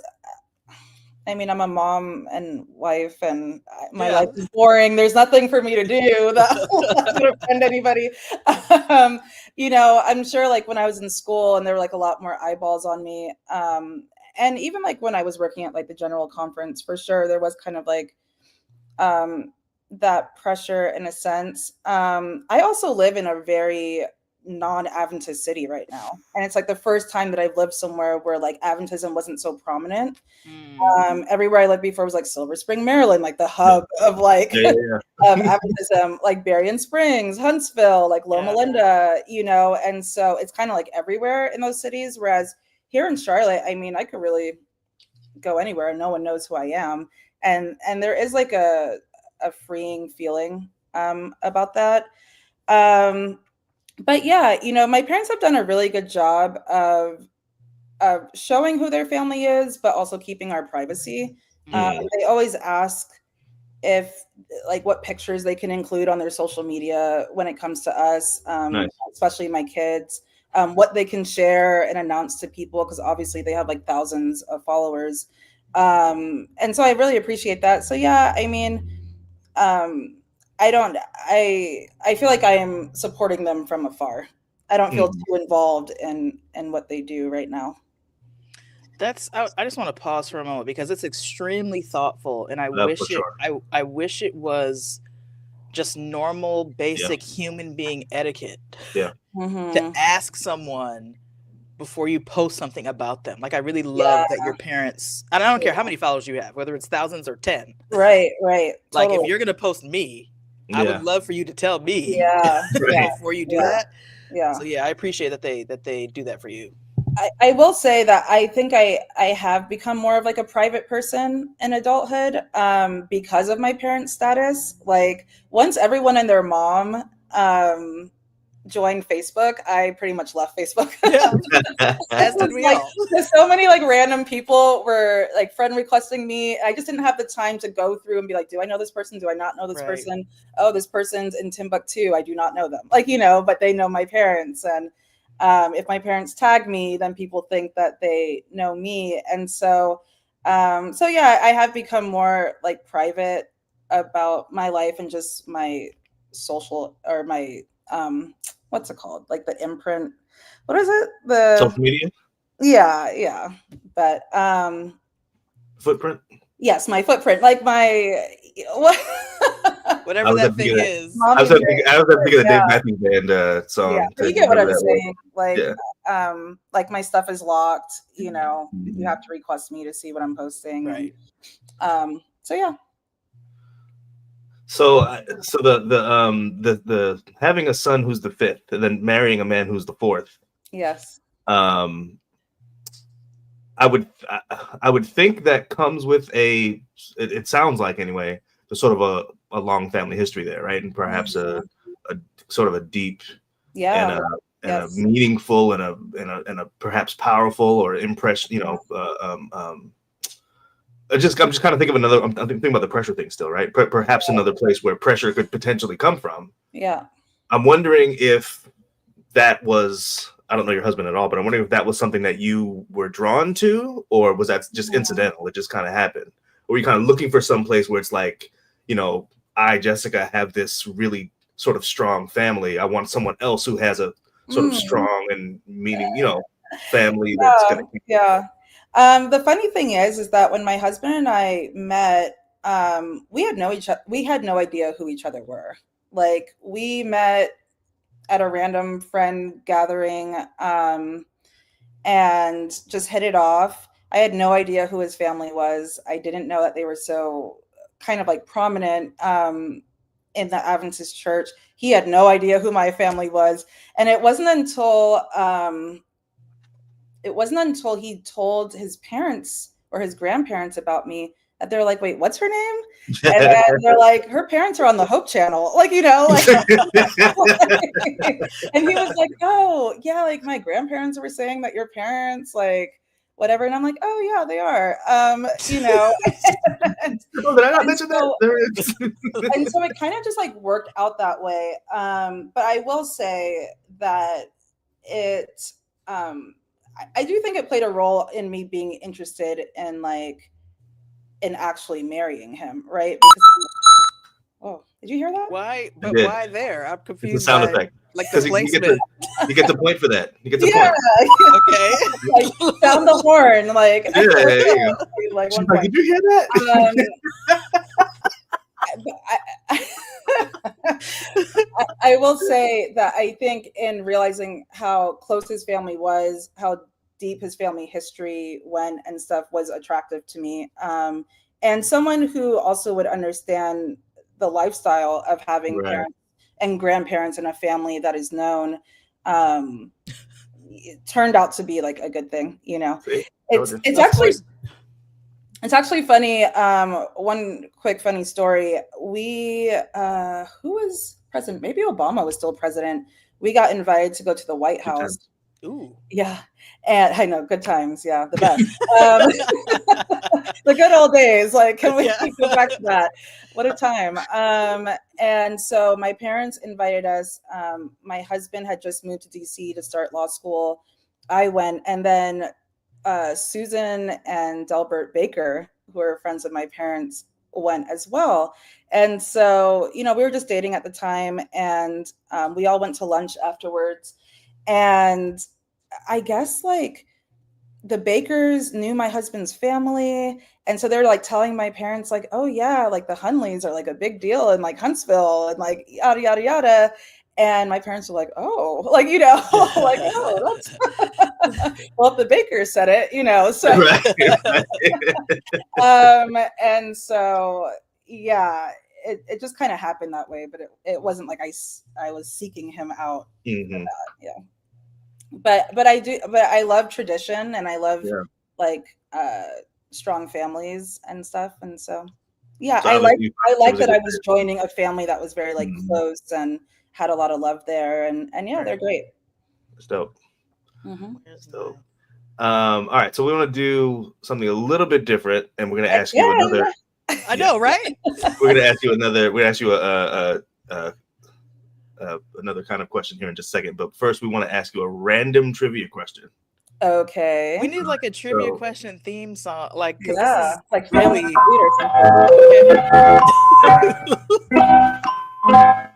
I'm a mom and wife, and my life is boring. There's nothing for me to do that would offend anybody. I'm sure like when I was in school and there were like a lot more eyeballs on me. And even like when I was working at like the general conference, for sure, there was kind of like that pressure in a sense. I also live in a very non-Adventist city right now. And it's like the first time that I've lived somewhere where like Adventism wasn't so prominent. Everywhere I lived before was like Silver Spring, Maryland, like the hub of like Adventism, like Berrien Springs, Huntsville, like Loma Linda, and so it's kind of like everywhere in those cities. Whereas here in Charlotte, I mean, I could really go anywhere and no one knows who I am. And there is like a freeing feeling about that. But yeah, my parents have done a really good job of showing who their family is, but also keeping our privacy. They always ask if like what pictures they can include on their social media when it comes to us, especially my kids. What they can share and announce to people, because obviously they have like thousands of followers. And so I really appreciate that. So yeah, I mean, I feel like I am supporting them from afar. I don't feel too involved in what they do right now. I just want to pause for a moment because it's extremely thoughtful, and I wish it was just normal, basic human being etiquette. To ask someone before you post something about them. Like I really love that your parents, and I don't care how many followers you have, whether it's thousands or 10. Right. Like if you're gonna post me, I would love for you to tell me before you do that. Yeah. So I appreciate that they do that for you. I will say that I think I have become more of like a private person in adulthood because of my parents' status. Like once everyone and their mom joined Facebook, I pretty much left Facebook. As did we all. So many like random people were like friend requesting me. I just didn't have the time to go through and be like, do I know this person? Do I not know this person? Oh, this person's in Timbuktu. I do not know them. Like, but they know my parents. And If my parents tag me, then people think that they know me. And so, yeah, I have become more like private about my life and just my social, or my, what's it called? Like the imprint. What is it? The social media? Yeah. But, footprint? Yes, my footprint, like my, what? Whatever that thing is. I was thinking of the Dave Matthews Band song. Yeah, you get what I'm saying. Like my stuff is locked. You know, you have to request me to see what I'm posting. Right. So yeah. So the having a son who's the fifth and then marrying a man who's the fourth. Yes. I would think that comes with it sounds like anyway, there's sort of a long family history there, right? And perhaps a sort of a deep and a meaningful and a perhaps powerful or impression, you know, I'm just kind of thinking of another. I'm thinking about the pressure thing still, right? Perhaps another place where pressure could potentially come from. Yeah. I'm wondering if that was. I don't know your husband at all, but I'm wondering if that was something that you were drawn to, or was that just incidental? It just kind of happened. Or were you kind of looking for some place where it's like, you know, I, Jessica, have this really sort of strong family. I want someone else who has a sort of strong and meaning, you know, family that's gonna keep. Yeah. The funny thing is that when my husband and I met, we had no idea who each other were. Like, we met at a random friend gathering, and just hit it off. I had no idea who his family was. I didn't know that they were so kind of like prominent in the Adventist church. He had no idea who my family was. And it wasn't until he told his parents or his grandparents about me that they're like, wait, what's her name? And then they're like, her parents are on the Hope Channel. Like, you know, like, and he was like, oh yeah, like my grandparents were saying that your parents, like, whatever. And I'm like, oh yeah, they are. You know, and so it kind of just like worked out that way. But I will say that it, I do think it played a role in me being interested in in actually marrying him, right? Because, oh, did you hear that? Why? But why there? I'm confused. It's a sound effect. Like the placement. You get the point for that. You get the point. Okay. Like, sound the horn. Like, yeah. Like, did you hear that? I will say that I think in realizing how close his family was, how deep his family history went and stuff was attractive to me. And someone who also would understand the lifestyle of having parents and grandparents in a family that is known, it turned out to be like a good thing, you know. It's actually funny. One quick funny story. We, who was president? Maybe Obama was still president. We got invited to go to the White House. Ooh. Yeah. And I know, good times. Yeah, the best. The good old days. Like, can we go back to that? What a time. And so my parents invited us. My husband had just moved to DC to start law school. I went, and then Susan and Delbert Baker, who are friends of my parents, went as well. And so, you know, we were just dating at the time, and we all went to lunch afterwards. And I guess like the Bakers knew my husband's family. And so they're like telling my parents like, oh yeah, like the Hundleys are like a big deal in like Huntsville and like yada, yada, yada. And my parents were like, oh, like, you know, like, oh, that's well, if the Bakers said it, you know, so and so yeah, it just kind of happened that way, but it wasn't like I was seeking him out. Mm-hmm. Yeah. But I love tradition, and I love like strong families and stuff. And so yeah, so I like that I was joining a family that was very like close and had a lot of love there, and yeah, they're great. That's dope. That's dope. All right, so we want to do something a little bit different, and we're going to ask you another. I know, right? We're going to ask you another. We're going to ask you a another kind of question here in just a second. But first, we want to ask you a random trivia question. Okay. We need like a trivia question theme song, like because Yeah, this is like really. Family Feud or something.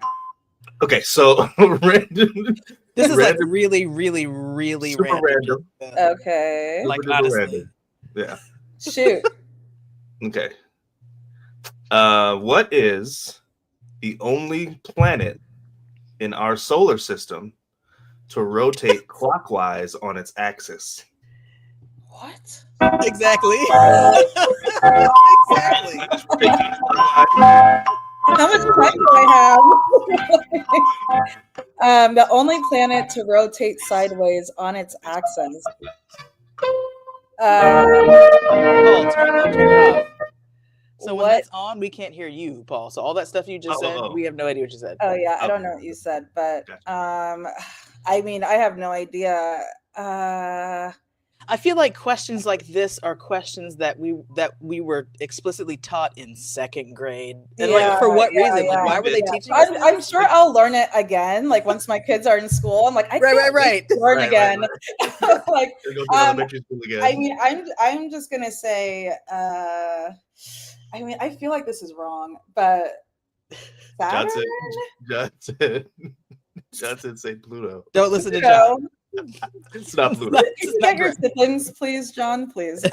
Okay, so random. This is random, like really super random. Okay. Like Super honestly. random. Yeah. Shoot. Okay. What is the only planet in our solar system to rotate clockwise on its axis? What? Exactly. Exactly. How much time do I have? The only planet to rotate sideways on its axis. Paul, turn it off. So when that's on, we can't hear you, Paul. So all that stuff you just said, we have no idea what you said. Oh yeah, I don't know what you said, but I mean, I have no idea. I feel like questions like this are questions that we were explicitly taught in second grade, and like for what reason? Like why were they teaching us? I'm sure I'll learn it again. Like once my kids are in school, I'm like, I can't learn again. Like, I mean, I'm just gonna say. I mean, I feel like this is wrong, but Saturn? Johnson say Pluto. Don't listen to John. It's not Pluto. Can you get your siblings, please, John? Please.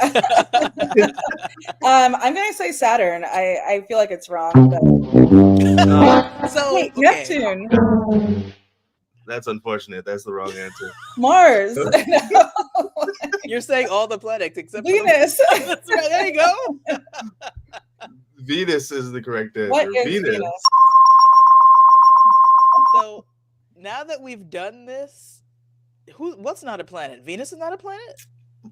I'm gonna say Saturn. I feel like it's wrong. But... so wait, Neptune. That's unfortunate. That's the wrong answer. Mars. You're saying all the planets except Venus. That's right. There you go. Venus is the correct answer. What is Venus? So now that we've done this, what's not a planet? Venus is not a planet?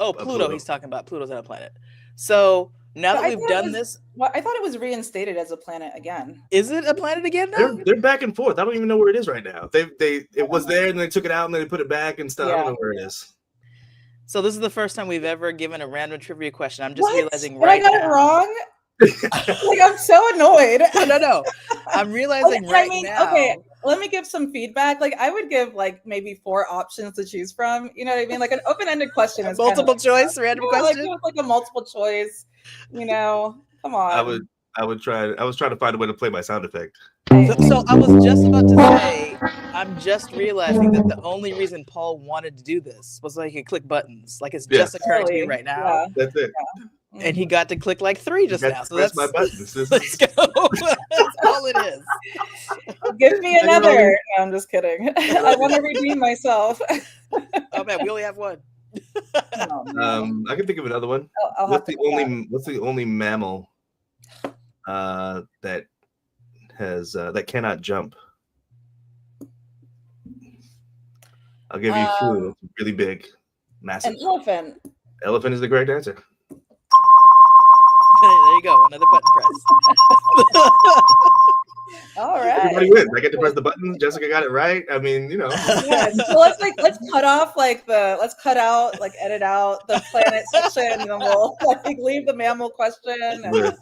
Oh, Pluto. He's talking about Pluto's not a planet. So now that we've done this, well, I thought it was reinstated as a planet again. Is it a planet again now? They're back and forth. I don't even know where it is right now. It was there and they took it out and then they put it back and stuff. I don't know where it is. So this is the first time we've ever given a random trivia question. I'm just realizing right now. I got it wrong? Like, I'm so annoyed. No. I'm realizing now. Okay, let me give some feedback. Like, I would give like maybe 4 options to choose from. You know what I mean? Like an open-ended question is multiple choice, random question. Like a multiple choice. You know, come on. I was trying to find a way to play my sound effect. So I was just about to say, I'm just realizing that the only reason Paul wanted to do this was so he could click buttons. Like it's just occurring to me right now. Yeah. That's it. Yeah. And he got to click like 3 just now. So that's my buttons. Let's go. That's all it is. Give me another. No, I'm just kidding. I want to redeem myself. Oh man, we only have one. I can think of another one. What's the only mammal that has that cannot jump? I'll give you a clue. It's really big, massive. An elephant. Elephant is the correct answer. There you go. Another button press. All right. Everybody wins. I get to press the button. Jessica got it right. I mean, you know. Yeah, so let's cut out edit out the planet section, and then we'll leave the mammal question. We're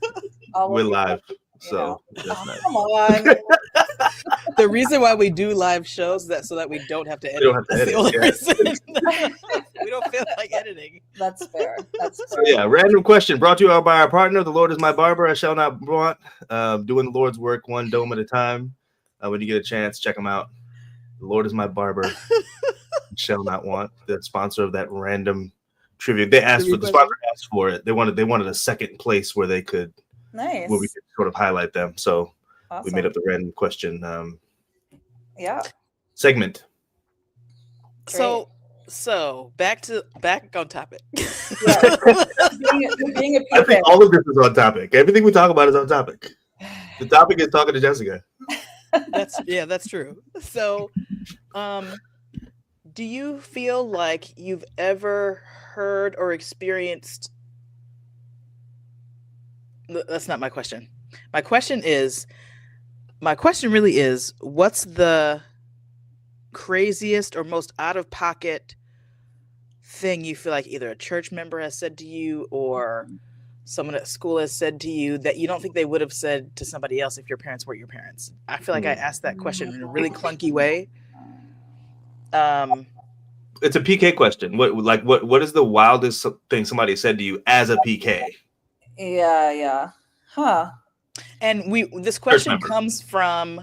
live. So come on. The reason why we do live shows is so that we don't have to edit. We don't have to edit. The only reason. We don't feel like editing. That's fair. So yeah, random question brought to you by our partner. The Lord is my barber. I shall not want. Doing the Lord's work one dome at a time. When you get a chance, check them out. The Lord is my barber. Shall not want. The sponsor of that random trivia. They asked for the sponsor asked for it. They wanted a second place where they could. Nice. Where we could sort of highlight them. So awesome. We made up the random question segment. So back on topic. Yeah. being I think all of this is on topic. Everything we talk about is on topic. The topic is talking to Jessica. That's true. So do you feel like you've ever heard or experienced? That's not my question. My question really is, what's the craziest or most out-of-pocket thing you feel like either a church member has said to you or someone at school has said to you that you don't think they would have said to somebody else if your parents were your parents? I feel like I asked that question in a really clunky way. It's a PK question. What is the wildest thing somebody said to you as a PK? Yeah. Huh. And this question comes from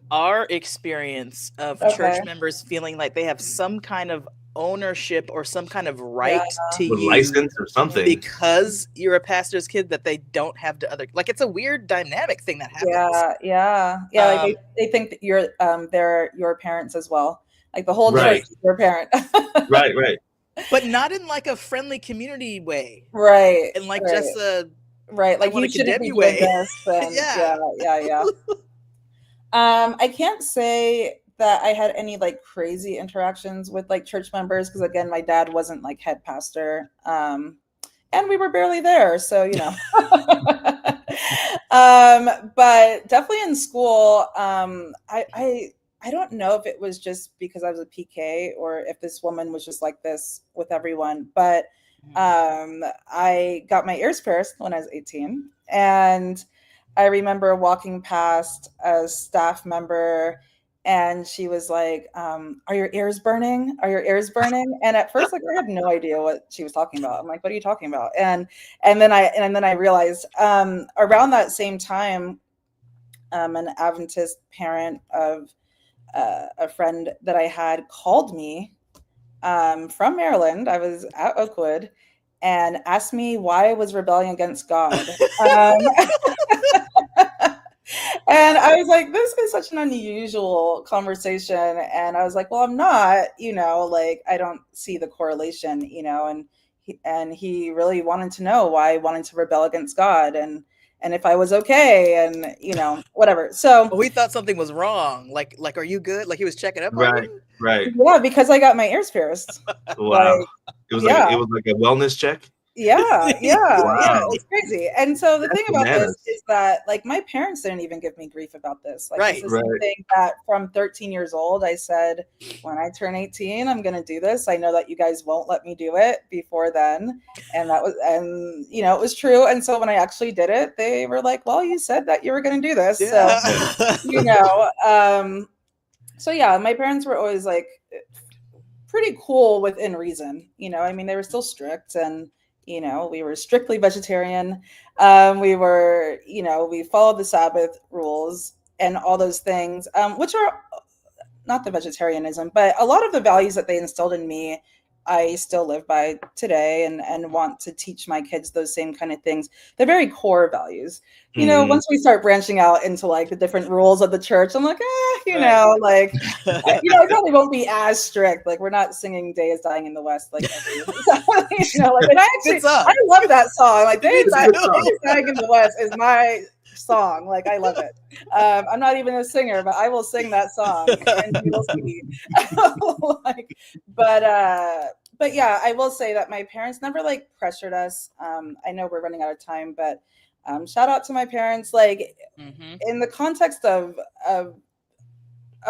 our experience of church members feeling like they have some kind of ownership or some kind of right to you, license or something, because you're a pastor's kid that they don't have to other. Like, it's a weird dynamic thing that happens. Yeah. Like they think that you're they're your parents as well. Like the whole church is your parent. Right. But not in like a friendly community way. Right. And like just a like you shouldn't be doing this. And yeah. I can't say that I had any like crazy interactions with like church members, because again, my dad wasn't like head pastor, and we were barely there, so you know. But definitely in school, I don't know if it was just because I was a PK or if this woman was just like this with everyone, but I got my ears pierced when I was 18, and I remember walking past a staff member, and she was like, "Are your ears burning? Are your ears burning?" And at first, like, I had no idea what she was talking about. I'm like, "What are you talking about?" And then I realized around that same time, an Adventist parent of a friend that I had called me from Maryland. I was at Oakwood, and asked me why I was rebelling against God. And I was like, this is such an unusual conversation. And I was like, well, I'm not, like, I don't see the correlation, and he really wanted to know why I wanted to rebel against God, and if I was okay, and whatever. So we thought something was wrong. Like, are you good? Like, he was checking up on you? Right. Yeah, because I got my ears pierced. Wow. It was like a wellness check. Yeah. Wow. Yeah, it's crazy. And so the thing about this is that, like, my parents didn't even give me grief about this. Like, this is something that from 13 years old, I said, when I turn 18, I'm going to do this. I know that you guys won't let me do it before then. And it was true. And so when I actually did it, they were like, well, you said that you were going to do this. Yeah. So, so yeah, my parents were always like pretty cool within reason. I mean, they were still strict, and we were strictly vegetarian. We were, we followed the Sabbath rules and all those things, which are not the vegetarianism, but a lot of the values that they instilled in me, I still live by today, and want to teach my kids those same kind of things. They're very core values. Once we start branching out into like the different rules of the church, I'm like, like, I probably won't be as strict. Like, we're not singing "Day Is Dying in the West" like every, and I love that song. Like, "Day Is Dying in the West" is my song. Like, I love it. I'm not even a singer, but I will sing that song, and you will see. But yeah, I will say that my parents never like pressured us. I know we're running out of time, but shout out to my parents. Like, in the context of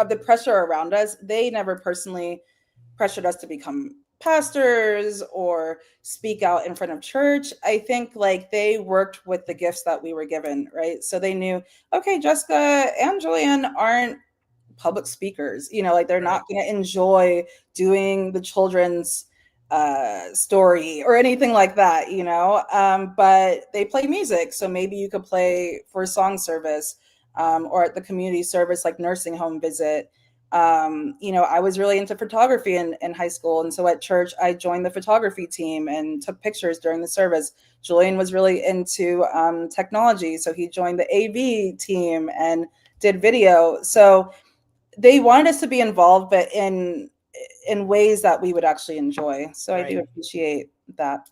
the pressure around us, they never personally pressured us to become pastors or speak out in front of church. I think like they worked with the gifts that we were given, right? So they knew, okay, Jessica and Julian aren't public speakers, like they're not going to enjoy doing the children's story or anything like that, but they play music. So maybe you could play for song service, or at the community service, like nursing home visit. I was really into photography in high school. And so at church, I joined the photography team and took pictures during the service. Julian was really into technology. So he joined the AV team and did video. So they wanted us to be involved, but in ways that we would actually enjoy. So I do appreciate that.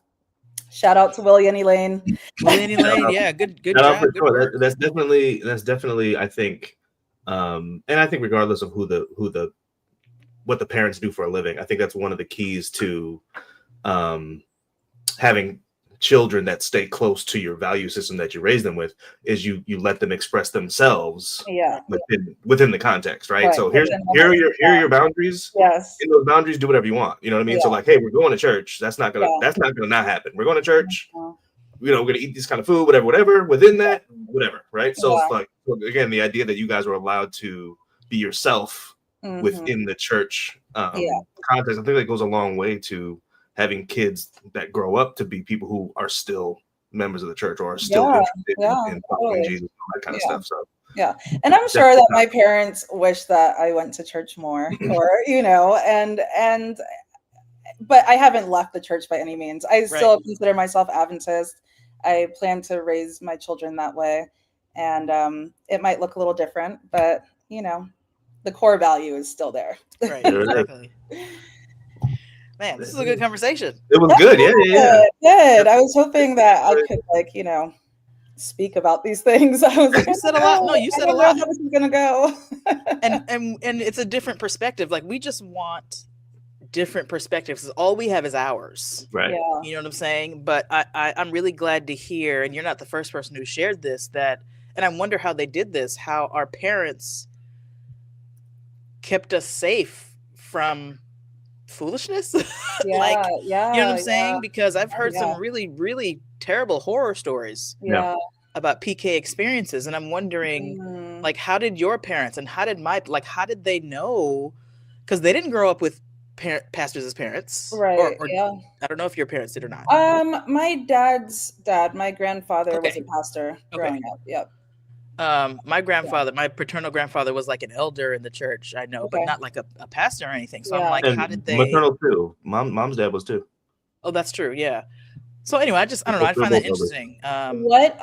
Shout out to Willie and Elaine. Yeah, good job. Good sure. That's definitely, I think, and I think regardless of what the parents do for a living, I think that's one of the keys to having children that stay close to your value system that you raise them with, is you let them express themselves within the context, right? So here are your boundaries. Yes. In those boundaries, do whatever you want. You know what I mean? So like, hey, we're going to church. That's not gonna not happen. We're going to church. we're going to eat this kind of food, whatever, within that, whatever. Right. So it's like, again, the idea that you guys were allowed to be yourself within the church context, I think that goes a long way to having kids that grow up to be people who are still members of the church or are still interested in following Jesus and all that kind of stuff. So and I'm sure that my parents wish that I went to church more, or but I haven't left the church by any means. I still consider myself Adventist. I plan to raise my children that way, and it might look a little different, but the core value is still there. Right, exactly. Man, this is a good conversation. It was good. Good. I was hoping that I could speak about these things. I was like, you said a lot. No, you said a lot. How this is gonna go. and it's a different perspective. Like, we just want different perspectives. All we have is ours. Right. Yeah. You know what I'm saying? But I'm really glad to hear, and you're not the first person who shared this, and I wonder how they did this, how our parents kept us safe from foolishness. You know what I'm saying? Because I've heard some really, really terrible horror stories about PK experiences, and I'm wondering, like, how did your parents and how did they know? Because they didn't grow up with pastors as parents, right? Or I don't know if your parents did or not. My dad's dad, my grandfather was a pastor growing up. Yep. My grandfather, my paternal grandfather, was like an elder in the church. I know, but not like a pastor or anything. So I'm like, how did they? Maternal too. Mom's dad was too. Oh, that's true. Yeah. So anyway, I don't know. I find that interesting. What,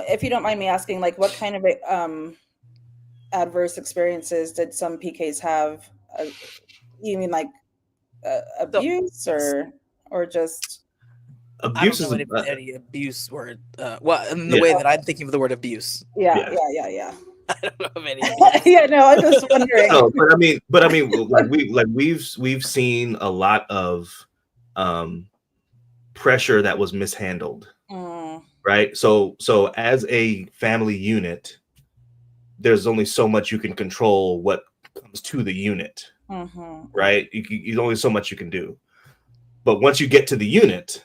if you don't mind me asking, like, what kind of adverse experiences did some PKs have? You mean like abuse or just? Abuse is any abuse word. In the way that I'm thinking of the word abuse. Yeah. I don't know of any. I'm just wondering. No, but I mean, we've seen a lot of pressure that was mishandled, right? So as a family unit, there's only so much you can control what comes to the unit, right? There's only so much you can do. But once you get to the unit,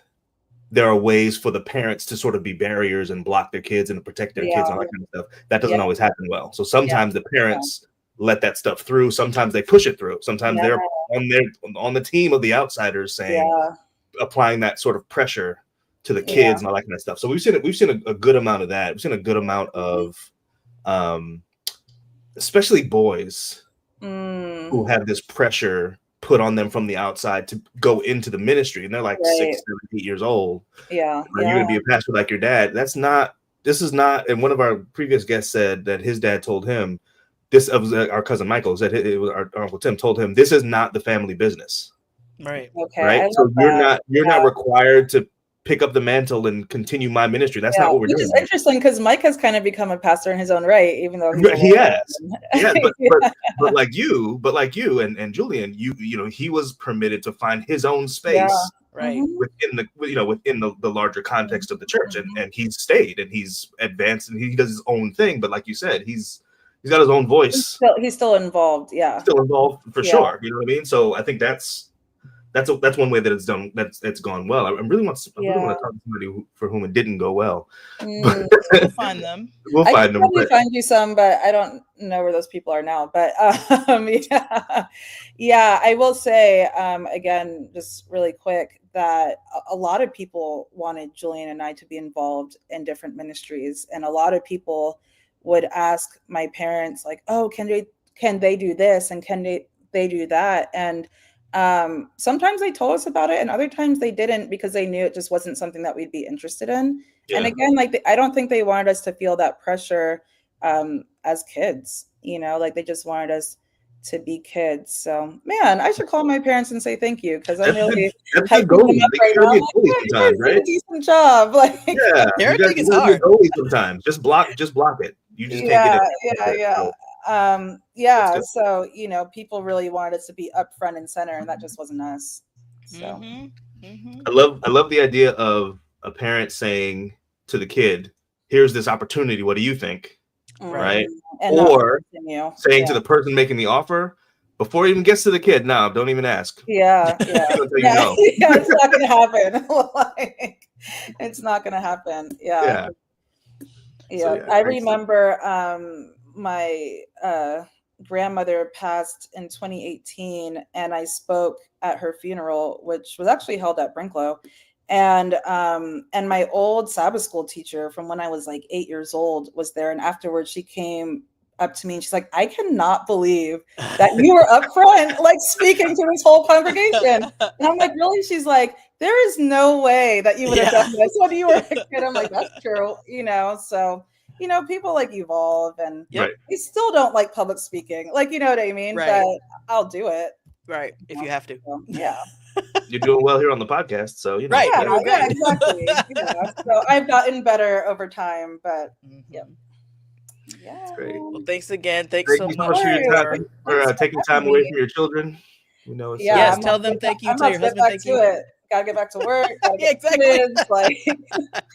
there are ways for the parents to sort of be barriers and block their kids and protect their kids and all that kind of stuff. That doesn't always happen well. So sometimes the parents let that stuff through. Sometimes they push it through. Sometimes they're on the team of the outsiders applying that sort of pressure to the kids and all that kind of stuff. So we've seen a good amount of that. We've seen a good amount of especially boys who have this pressure put on them from the outside to go into the ministry, and they're like 6, 7, 8 years old. You're gonna be a pastor like your dad. This is not. And one of our previous guests said that his dad told him this. Our cousin Michael said it was our Uncle Tim told him this is not the family business. Right. Okay. Right. So you're not required to pick up the mantle and continue my ministry. That's not what we're doing. Which is interesting because Mike has kind of become a pastor in his own right, even though he has. But like you and Julian, you know, he was permitted to find his own space within the larger context of the church, and he's stayed and he's advanced and he does his own thing. But like you said, he's got his own voice. He's still involved. Yeah. Still involved for sure. You know what I mean? So I think that's one way that it's done. It's gone well. I really want to talk to somebody for whom it didn't go well. We'll find them. I can probably find you some, but I don't know where those people are now. But I will say again, just really quick, that a lot of people wanted Julian and I to be involved in different ministries, and a lot of people would ask my parents, like, "Oh, can they do this and can they do that?" And sometimes they told us about it, and other times they didn't, because they knew it just wasn't something that we'd be interested in. And again, I don't think they wanted us to feel that pressure as kids, you know, like they just wanted us to be kids. So, man, I should call my parents and say thank you, because I really have them up right now. Like, a decent job. Like, everything is hard. Sometimes just block it. You just can't get it. So, you know, people really wanted us to be up front and center, and that just wasn't us. So I love the idea of a parent saying to the kid, "Here's this opportunity. What do you think?" Right? And or saying to the person making the offer, before it even gets to the kid, "No, don't even ask." It's not gonna happen. It's not going to happen. Yeah. So, I remember my grandmother passed in 2018, and I spoke at her funeral, which was actually held at Brinklow. And my old Sabbath school teacher from when I was like 8 years old was there. And afterwards she came up to me and she's like, I cannot believe that you were up front, like speaking to this whole congregation. And I'm like, really? She's like, there is no way that you would have done this when you were a kid. I'm like, that's true. So, people like evolve, and we still don't like public speaking. Like, you know what I mean? Right. But I'll do it. Right. If you have to. So, yeah. You're doing well here on the podcast, so Right. Yeah, exactly. So I've gotten better over time, but yeah. That's great. Well, thanks again. Thanks so much for your time, for taking time away from your children. Yes, tell them thank you. Tell your husband thank you. Gotta get back to work. Get exactly. Kids, like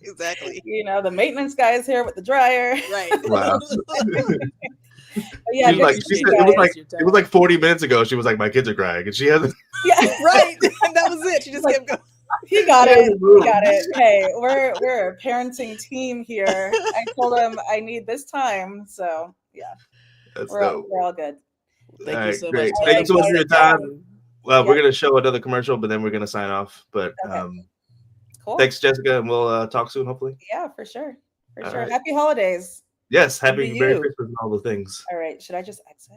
exactly. The maintenance guy is here with the dryer. Right. Wow. Yeah, it was like 40 minutes ago. She was like, my kids are crying, and she hasn't. Yeah, right. And that was it. She just kept going. He got it. Hey, we're a parenting team here. I told him I need this time, so yeah, we're all good. Thank you so much. Thank you so much for your time. Well, we're gonna show another commercial, but then we're gonna sign off. But cool. Thanks, Jessica, and we'll talk soon, hopefully. Yeah, for sure. All Happy right. holidays. Yes, Merry Christmas and all the things. All right, should I just exit?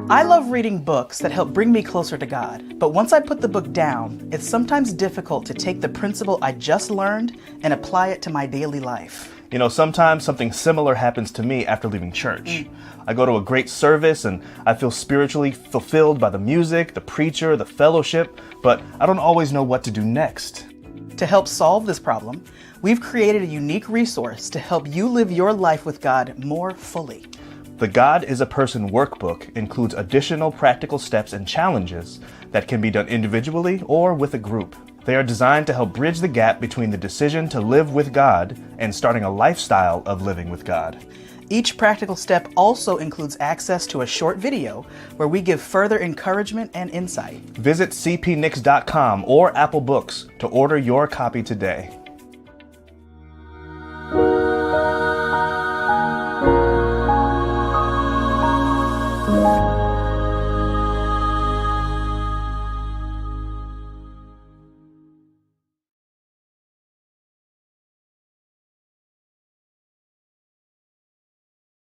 I love reading books that help bring me closer to God, but once I put the book down, it's sometimes difficult to take the principle I just learned and apply it to my daily life. Sometimes something similar happens to me after leaving church. I go to a great service and I feel spiritually fulfilled by the music, the preacher, the fellowship, but I don't always know what to do next. To help solve this problem, we've created a unique resource to help you live your life with God more fully. The God is a Person workbook includes additional practical steps and challenges that can be done individually or with a group. They are designed to help bridge the gap between the decision to live with God and starting a lifestyle of living with God. Each practical step also includes access to a short video where we give further encouragement and insight. Visit cpnix.com or Apple Books to order your copy today.